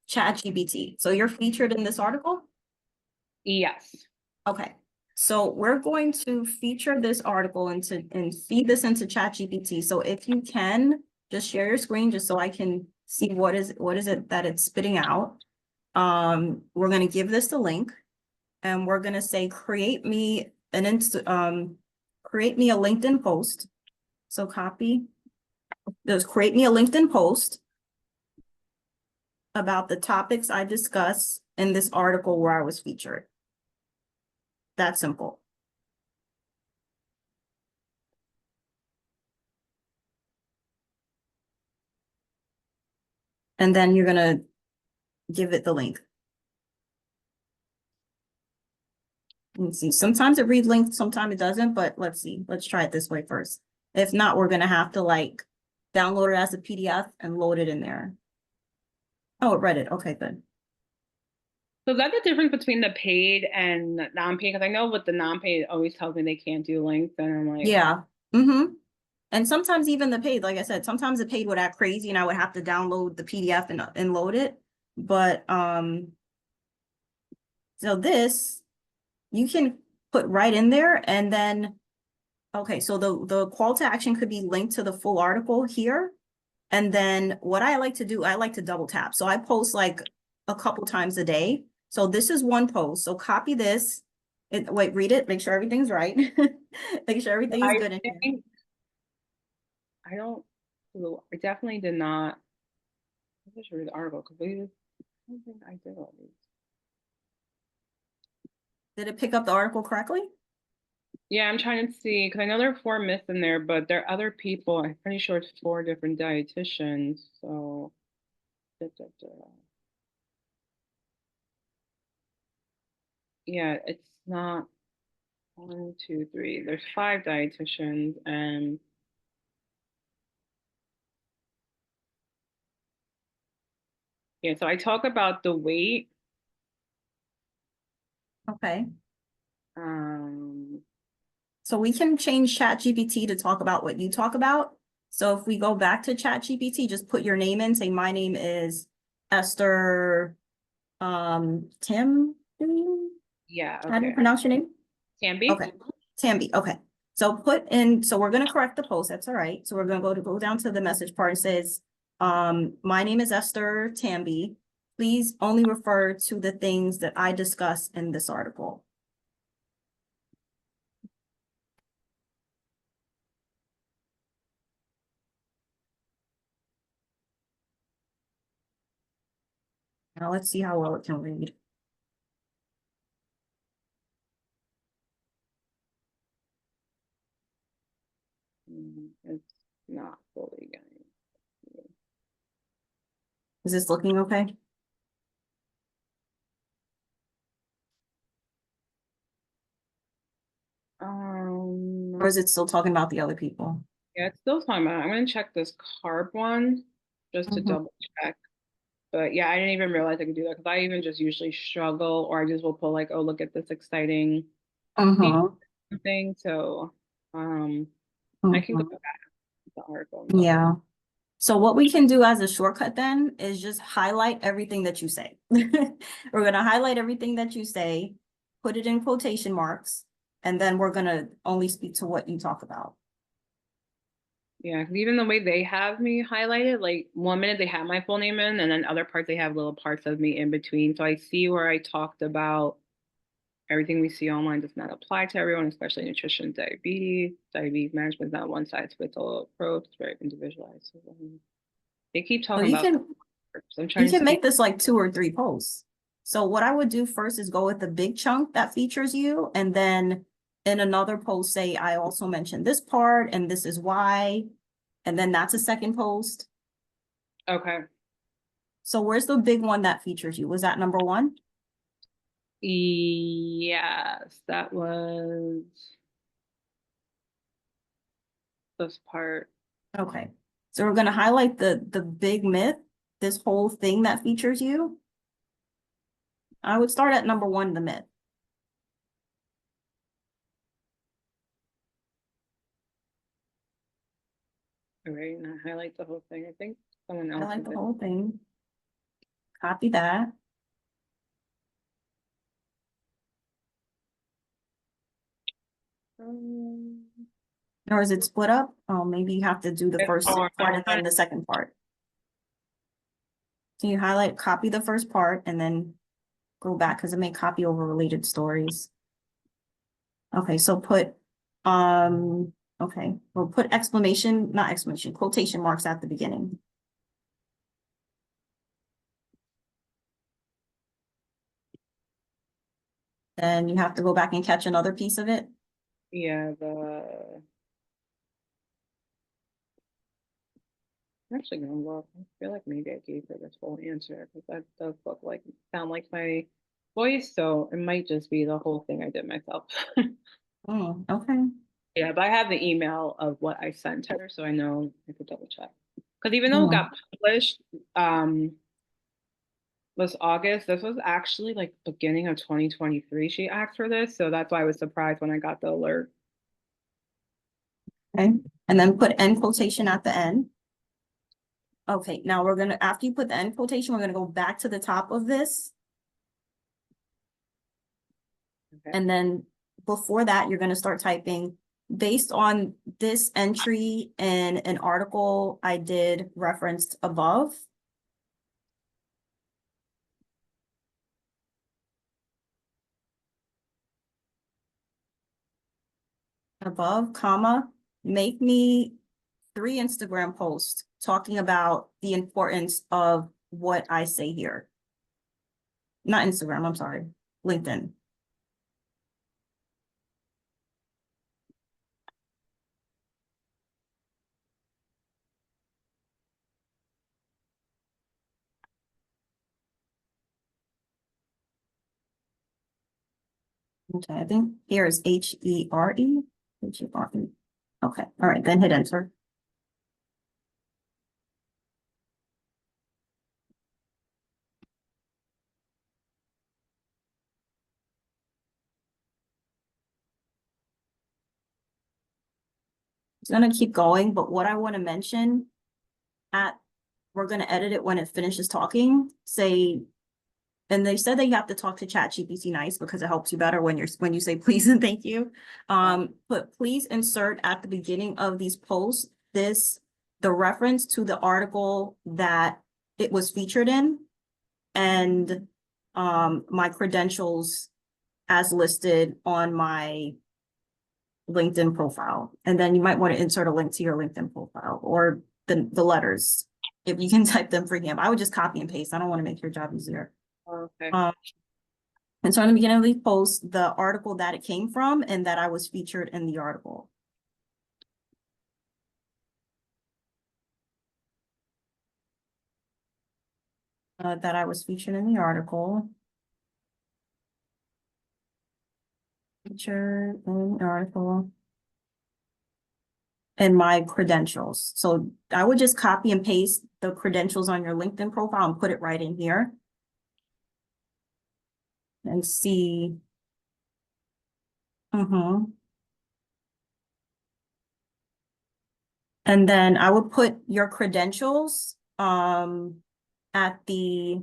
ChatGPT. So you're featured in this article? yes. Okay. So we're going to feature this article and feed this into ChatGPT. So if you can, just share your screen just so I can see what is it that it's spitting out. We're going to give this the link and we're going to say, create me a LinkedIn post. So copy, just create me a LinkedIn post about the topics I discuss in this article where I was featured. That simple. And then you're going to give it the link. Let's see. Sometimes it reads links, sometimes it doesn't, but let's see. Let's try it this way first. If not, we're going to have to like download it as a PDF and load it in there. Oh, it read it. Okay, good. So is that the difference between the paid and non-paid? Because I know with the non-paid, it always tells me they can't do links, and I'm like, Yeah. Mm-hmm. And sometimes even the paid, like I said, sometimes the paid would act crazy and I would have to download the PDF and load it. But so this you can put right in there and then okay, so the call to action could be linked to the full article here. And then what I like to do, I like to double tap. So I post like a couple times a day. So this is one post. So copy this. Wait, read it. Make sure everything's right. Make sure everything is I good in here. think I don't. I definitely did not. I should read the article because I don't think I did all these. Did it pick up the article correctly? Yeah, I'm trying to see because I know there are 4 myths in there, but there are other people. I'm pretty sure it's 4 different dietitians. So, da, da, da. Yeah, it's not 1, 2, 3. There's 5 dietitians, and yeah. So I talk about the weight. Okay. Um, So we can change ChatGPT to talk about what you talk about. So if we go back to ChatGPT, just put your name in, say my name is Esther Tim. yeah. How do you Okay. pronounce your name? Tambi. Okay, Tambi. Okay. So put in, so we're gonna correct the post. That's all right. So we're gonna go down to the message part. It says, my name is Esther Tambi. Please only refer to the things that I discuss in this article. Now let's see how well it can read. It's not fully getting. Is this looking okay? Or is it still talking about the other people? Yeah, it's still talking about it. I'm gonna check this carb one just to Mhm. double check. But yeah, I didn't even realize I could do that because I even just usually struggle or I just will pull like, oh, look at this exciting feature Uh-huh. thing. So I can go Mhm. back to the article and double. Yeah. So what we can do as a shortcut then is just highlight everything that you say. We're gonna highlight everything that you say, put it in quotation marks, and then we're gonna only speak to what you talk about. Yeah, 'cause even the way they have me highlighted, like 1 minute they have my full name in, and then other parts they have little parts of me in between. So I see where I talked about everything we see online does not apply to everyone, especially nutrition, diabetes. Diabetes management is not one size fits all approach. It's very individualized. So, they keep So talking about that. So I'm you trying to can see. make this like 2 or 3 posts. So what I would do first is go with the big chunk that features you, and then in another post say, I also mentioned this part and this is why, and then that's a second post. Okay. So where's the big one that features you? Was that number 1? Yes, that was this part. Okay. So we're gonna highlight the big myth, this whole thing that features you. I would start at number 1, the myth. All right, and I highlight the whole thing. I think someone else Highlight did the it. whole thing. Copy that. Or is it split up? Oh, maybe you have to do the first Oh, part and then the second part. So you highlight, copy the first part and then go back because it may copy over related stories. Okay, so put, um, okay, we'll put exclamation, not exclamation, quotation marks at the beginning. Then you have to go back and catch another piece of it. yeah, the I'm actually gonna look. I feel like maybe I gave her this whole answer because that does look like sound like my voice, so it might just be the whole thing I did myself. Okay. Yeah, but I have the email of what I sent her, so I know I could double check. Because even though it Mm, got published, um, was August, this was actually like beginning of 2023. She asked for this, so that's why I was surprised when I got the alert. okay. And then put end quotation at the end. Okay, now we're gonna, after you put the end quotation, we're gonna go back to the top of this. Okay. And then before that, you're gonna start typing based on this entry in an article I did referenced above. Above, comma, make me 3 Instagram posts talking about the importance of what I say here. Not Instagram, I'm sorry, LinkedIn. Okay, I think here is H-E-R-E. H-E-R-E. Okay, all right, then hit enter. It's gonna keep going, but what I want to mention at, we're gonna edit it when it finishes talking, say, and they said that you have to talk to ChatGPT nice because it helps you better when when you say please and thank you. But please insert at the beginning of these posts, the reference to the article that it was featured in and my credentials as listed on my LinkedIn profile. And then you might want to insert a link to your LinkedIn profile or the letters. If you can type them freehand, I would just copy and paste. I don't want to make your job easier. Okay. Um, and so in the beginning of these posts, the article that it came from and that I was featured in the article. That I was featured in the article. Featured in the article. And my credentials. So I would just copy and paste the credentials on your LinkedIn profile and put it right in here. And see. And then I would put your credentials at the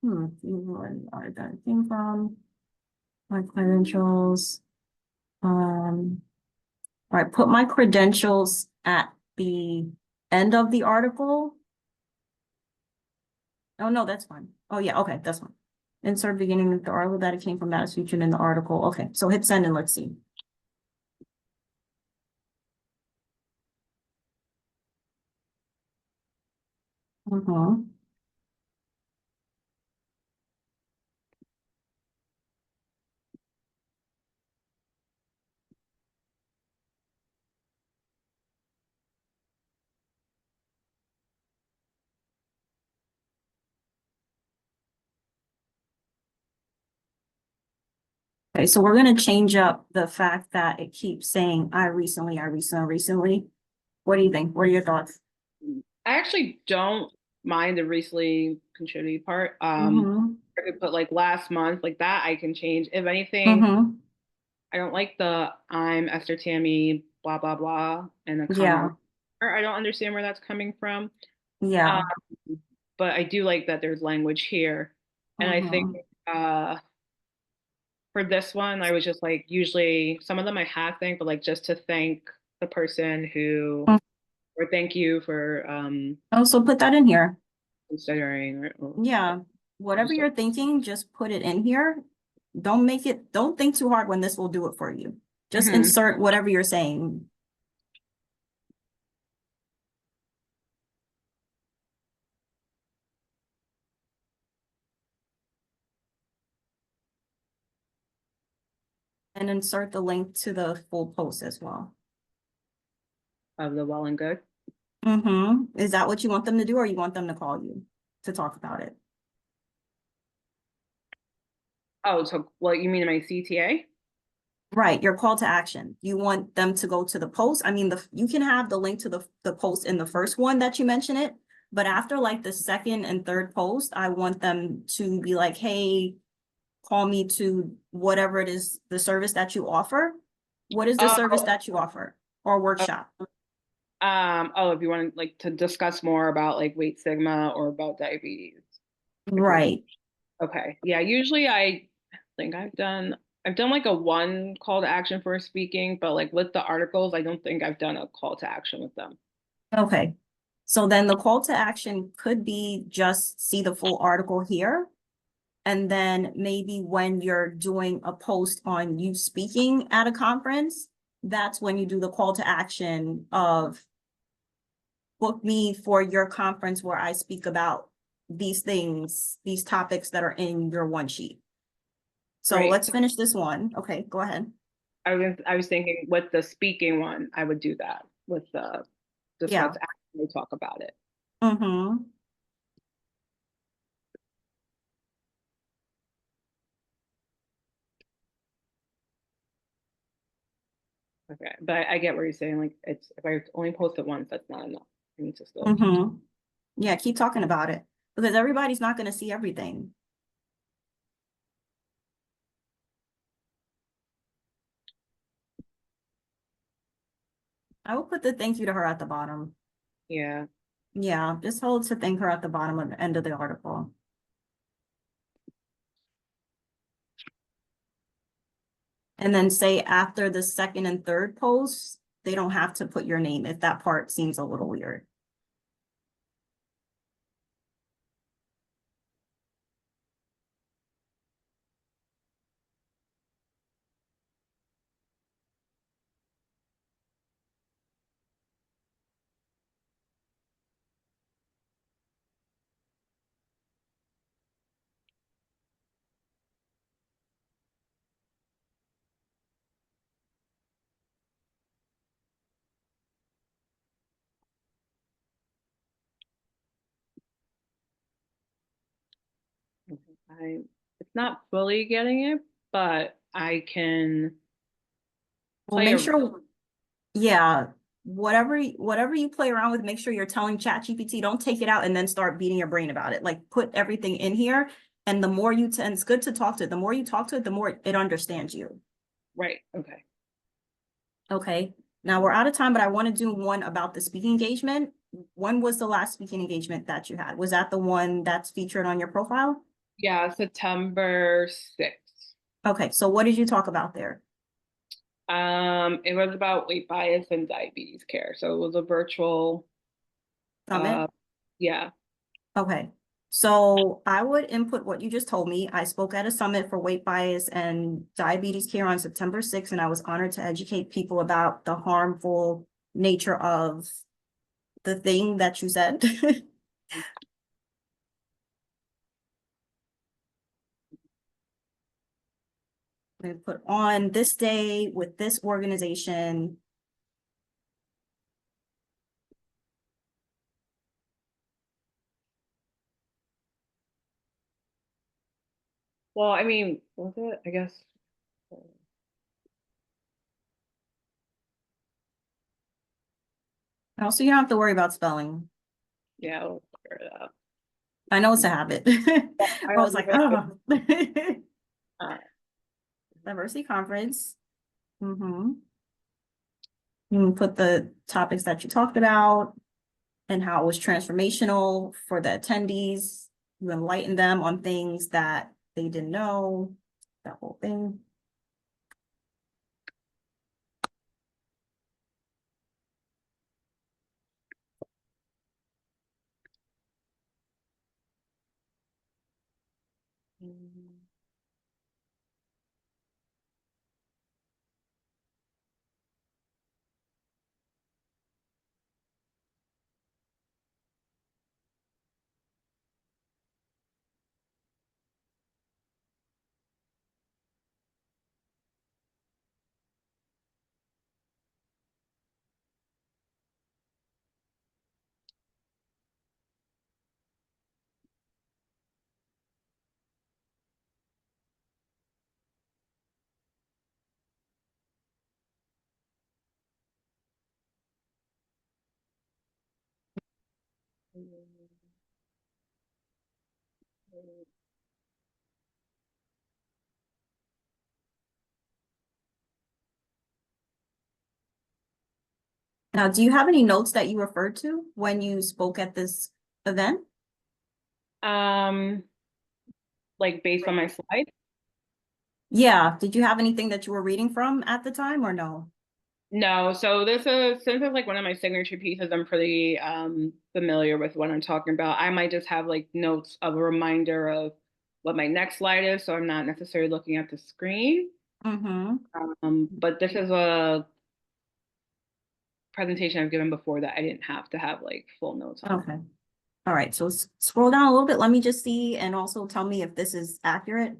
where are that came from? My credentials. All right, put my credentials at the end of the article. Oh, no, that's fine. Oh, yeah, okay, that's fine. Insert beginning of the article that it came from that is featured in the article. Okay, so hit send and let's see. Okay, so we're gonna change up the fact that it keeps saying I recently. What do you think? What are your thoughts? I actually don't mind the recently contributed part. Mm-hmm. I could put like last month, like that I can change. If anything, Mm-hmm. I don't like the I'm Esther Tammy, blah, blah, blah, and a comma. Yeah. I don't understand where that's coming from. Um, Yeah. but I do like that there's language here. And I think Mm-hmm. uh, for this one, I was just like, usually some of them I have thank, but like just to thank the person who, or thank you for Also put that in here. considering, or Yeah, I'll whatever just you're thinking, just put it in here. Don't think too hard when this will do it for you. Just Mhm. insert whatever you're saying. And insert the link to the full post as well. Of the well and good. Is that what you want them to do, or you want them to call you to talk about it? Oh, so what you mean my CTA? Right, your call to action. You want them to go to the post. I mean, you can have the link to the post in the first one that you mention it, but after like the second and third post, I want them to be like, hey, call me to whatever it is, the service that you offer. What is the service Oh, that you offer or workshop? oh, if you want like to discuss more about like weight sigma or about diabetes, if you're Right. okay. Yeah, usually I think I've done like a one call to action for speaking, but like with the articles, I don't think I've done a call to action with them. Okay. So then the call to action could be just see the full article here. And then maybe when you're doing a post on you speaking at a conference, that's when you do the call to action of book me for your conference where I speak about these things, these topics that are in your one sheet. So Right. let's finish this one. Okay, go ahead. I was thinking with the speaking one, I would do that with the discuss Yeah. actually talk about it. Mm-hmm. Okay. But I get what you're saying. Like it's if I only post it once, that's not enough. I need to still keep talking. Mm-hmm. Yeah, keep talking about it because everybody's not going to see everything. I will put the thank you to her at the bottom. Yeah. Yeah, just hold to thank her at the bottom of the end of the article. And then say after the second and third post, they don't have to put your name if that part seems a little weird. I it's not fully getting it, but I can Well, play make a sure, yeah, whatever you play around with, make sure you're telling ChatGPT, don't take it out and then start beating your brain about it. Like put everything in here. And the more and it's good to talk to it. The more you talk to it, the more it understands you. right. Okay. Okay. Now we're out of time, but I want to do one about the speaking engagement. When was the last speaking engagement that you had? Was that the one that's featured on your profile? Yeah, September 6th. Okay, so what did you talk about there? It was about weight bias and diabetes care. So it was a virtual, Summit? uh, yeah. Okay. So I would input what you just told me. I spoke at a summit for weight bias and diabetes care on September 6th, and I was honored to educate people about the harmful nature of the thing that you said. We put on this day with this organization. Well, I mean, was it? I guess. Also, you don't have to worry about spelling. Yeah, we'll figure it out. I know it's a habit. I I don't was like, even, oh. uh, Diversity conference. Mm-hmm. You can put the topics that you talked about and how it was transformational for the attendees. You enlighten them on things that they didn't know, that whole thing. Mm. Now, do you have any notes that you referred to when you spoke at this event? Um, like based on my slide? Yeah, did you have anything that you were reading from at the time or no? No, so this is since it's like one of my signature pieces, I'm pretty familiar with what I'm talking about. I might just have like notes of a reminder of what my next slide is, so I'm not necessarily looking at the screen. Mm-hmm. But this is a presentation I've given before that I didn't have to have like full notes on. Okay. All right, so scroll down a little bit. Let me just see and also tell me if this is accurate.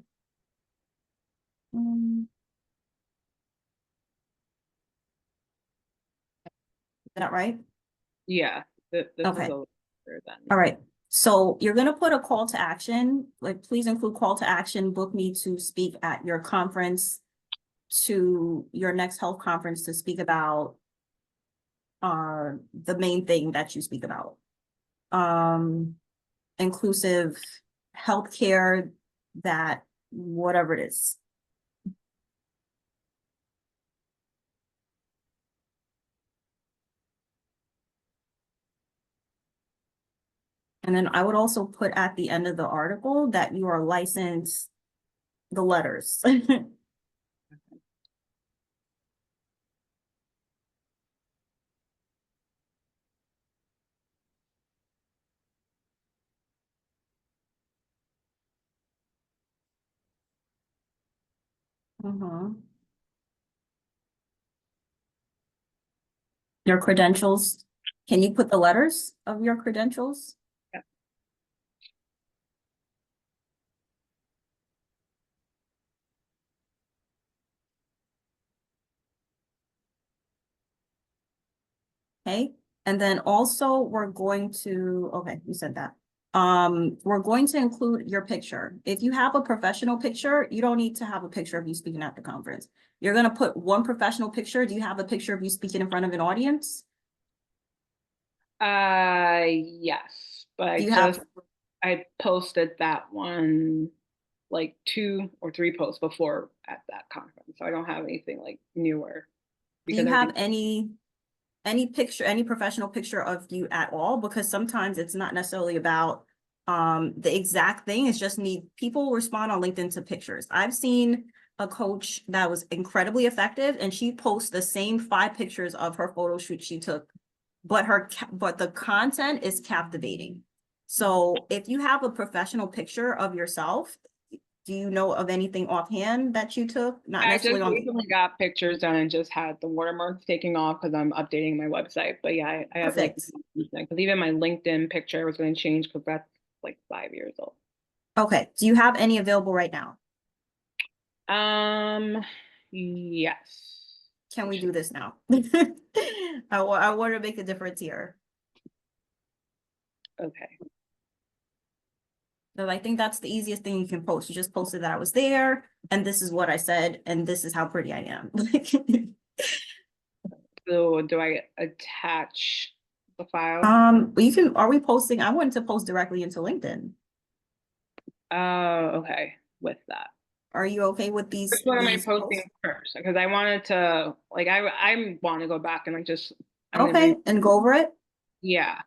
Mm, is that right? Yeah, this is Okay. a little better than. All right. So you're going to put a call to action, like please include call to action, book me to speak at your conference, to your next health conference to speak about the main thing that you speak about. Um, inclusive healthcare, that whatever it is. And then I would also put at the end of the article that you are licensed, the letters. Mhm. Your credentials. Can you put the letters of your credentials? Yeah. Okay. And then also we're going to, okay, you said that. We're going to include your picture. If you have a professional picture, you don't need to have a picture of you speaking at the conference. You're going to put one professional picture. Do you have a picture of you speaking in front of an audience? Yes, but Do you have, I posted that one like 2 or 3 posts before at that conference. So I don't have anything like newer do you because I have think any picture, any professional picture of you at all? Because sometimes it's not necessarily about the exact thing. It's just need people respond on LinkedIn to pictures. I've seen a coach that was incredibly effective and she posts the same 5 pictures of her photo shoot she took, but but the content is captivating. So if you have a professional picture of yourself, do you know of anything offhand that you took? Not I just necessarily on, recently got pictures done and just had the watermarks taken off because I'm updating my website. But yeah, I have like perfect. because even my LinkedIn picture was going to change because that's like 5 years old. Okay. Do you have any available right now? Um, yes. Can we Actually, do this now? I want to make a difference here. okay. So I think that's the easiest thing you can post. You just posted that I was there and this is what I said and this is how pretty I am. So do I attach the file? But you can, are we posting? I wanted to post directly into LinkedIn. Okay. With that. Are you okay with Which one am I these posting posts? first? Because I wanted to like I want to go back and like just I'm gonna Okay, read. and go over it. Yeah.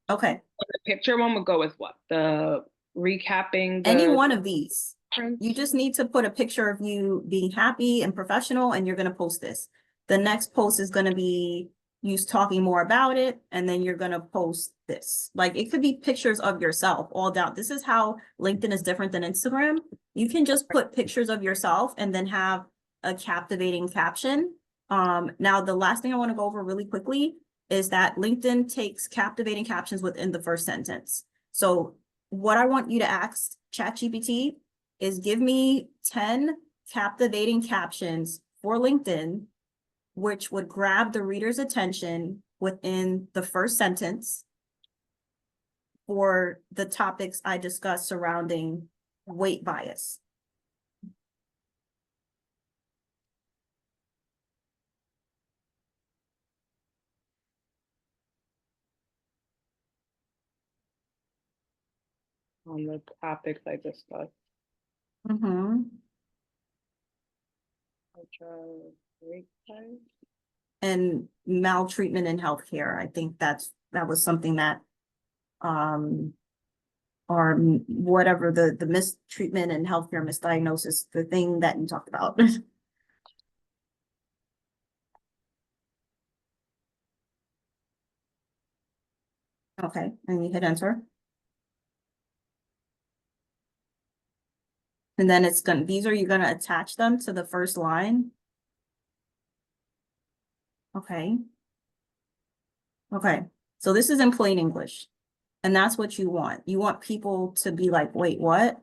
Okay. The picture one would go with what? The recapping Any the one of these. You conference. just need to put a picture of you being happy and professional, and you're going to post this. The next post is going to be you talking more about it, and then you're going to post this. Like it could be pictures of yourself all down. This is how LinkedIn is different than Instagram. You can just put pictures of yourself and then have a captivating caption. Now the last thing I want to go over really quickly is that LinkedIn takes captivating captions within the first sentence. So what I want you to ask ChatGPT is give me 10 captivating captions for LinkedIn, which would grab the reader's attention within the first sentence for the topics I discussed surrounding weight bias. On the topics I discussed, Mm-hmm. which are great guys. And maltreatment in healthcare. I think that was something that um or whatever the mistreatment and healthcare misdiagnosis, the thing that you talked about. Okay, and you hit enter. And then it's gonna, these are you gonna attach them to the first line. Okay. Okay. So this is in plain English. And that's what you want. You want people to be like, wait, what?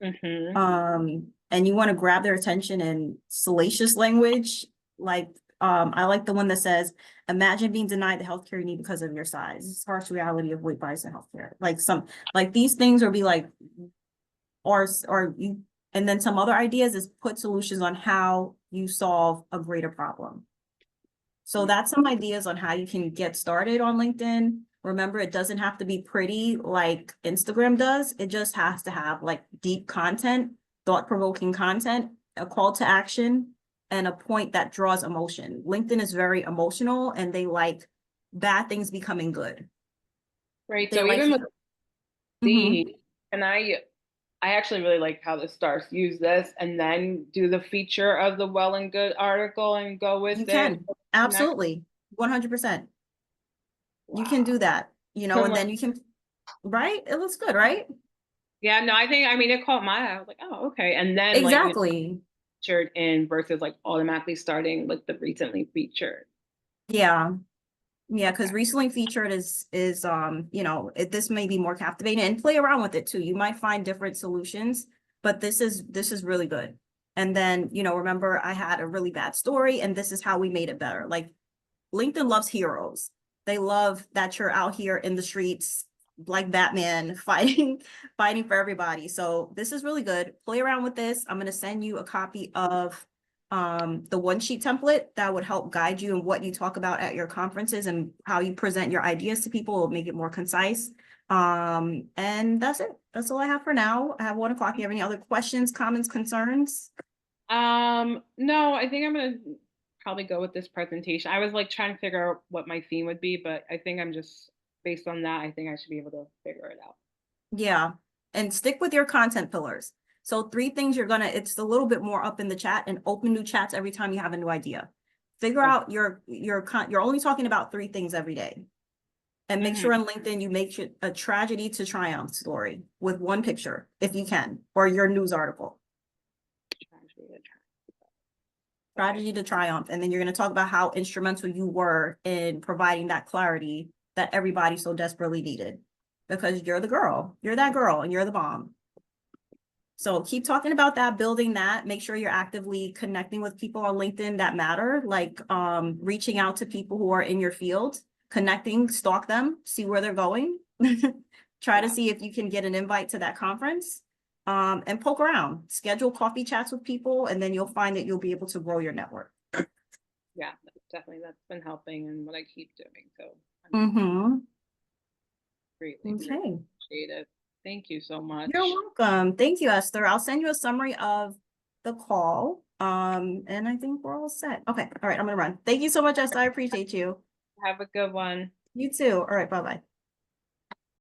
Mm-hmm. And you want to grab their attention in salacious language. Like, I like the one that says, imagine being denied the healthcare you need because of your size. It's harsh reality of weight bias in healthcare. Like these things will be like, or you, and then some other ideas is put solutions on how you solve a greater problem. So that's some ideas on how you can get started on LinkedIn. Remember, it doesn't have to be pretty like Instagram does. It just has to have like deep content, thought-provoking content, a call to action, and a point that draws emotion. LinkedIn is very emotional and they like bad things becoming good. Right. They So like, even with mhm. the, and I actually really like how this starts. Use this and then do the feature of the well and good article and go with You it. can, Connect. absolutely, 100%. You can do Wow. that, and then you can, right? It looks good, right? Yeah, no, I mean, it caught my eye. I was like, oh, okay. And then like Exactly. featured in versus like automatically starting with the recently featured. Yeah. Yeah, because Okay. recently featured is this may be more captivating and play around with it too. You might find different solutions, but this is really good. And then, remember I had a really bad story and this is how we made it better. Like LinkedIn loves heroes. They love that you're out here in the streets like Batman fighting for everybody. So this is really good. Play around with this. I'm going to send you a copy of the one sheet template that would help guide you in what you talk about at your conferences and how you present your ideas to people. Will make it more concise. And that's it. That's all I have for now. I have 1 o'clock. You have any other questions, comments, concerns? No, I think I'm gonna probably go with this presentation. I was like trying to figure out what my theme would be, but I think I'm just based on that, I think I should be able to figure it out. Yeah. And stick with your content pillars. So 3 things it's a little bit more up in the chat and open new chats every time you have a new idea. Figure Okay. out you're only talking about 3 things every day. And make Mm-hmm. sure on LinkedIn you make it a tragedy to triumph story with one picture, if you can, or your news article. Okay. Tragedy to triumph. And then you're going to talk about how instrumental you were in providing that clarity that everybody so desperately needed. Because you're the girl, you're that girl, and you're the bomb. So keep talking about that, building that. Make sure you're actively connecting with people on LinkedIn that matter, like reaching out to people who are in your field, connecting, stalk them, see where they're going. Try to Yeah. see if you can get an invite to that conference, and poke around. Schedule coffee chats with people, and then you'll find that you'll be able to grow your network. Yeah, definitely. That's been helping and what I keep doing. So I'm Mm-hmm. greatly Okay. appreciate it. Thank you so You're much. welcome. Thank you, Esther. I'll send you a summary of the call. And I think we're all set. Okay. All right. I'm gonna run. Thank you so much, Esther. I appreciate you. Have a good one. You too. All right. Bye-bye.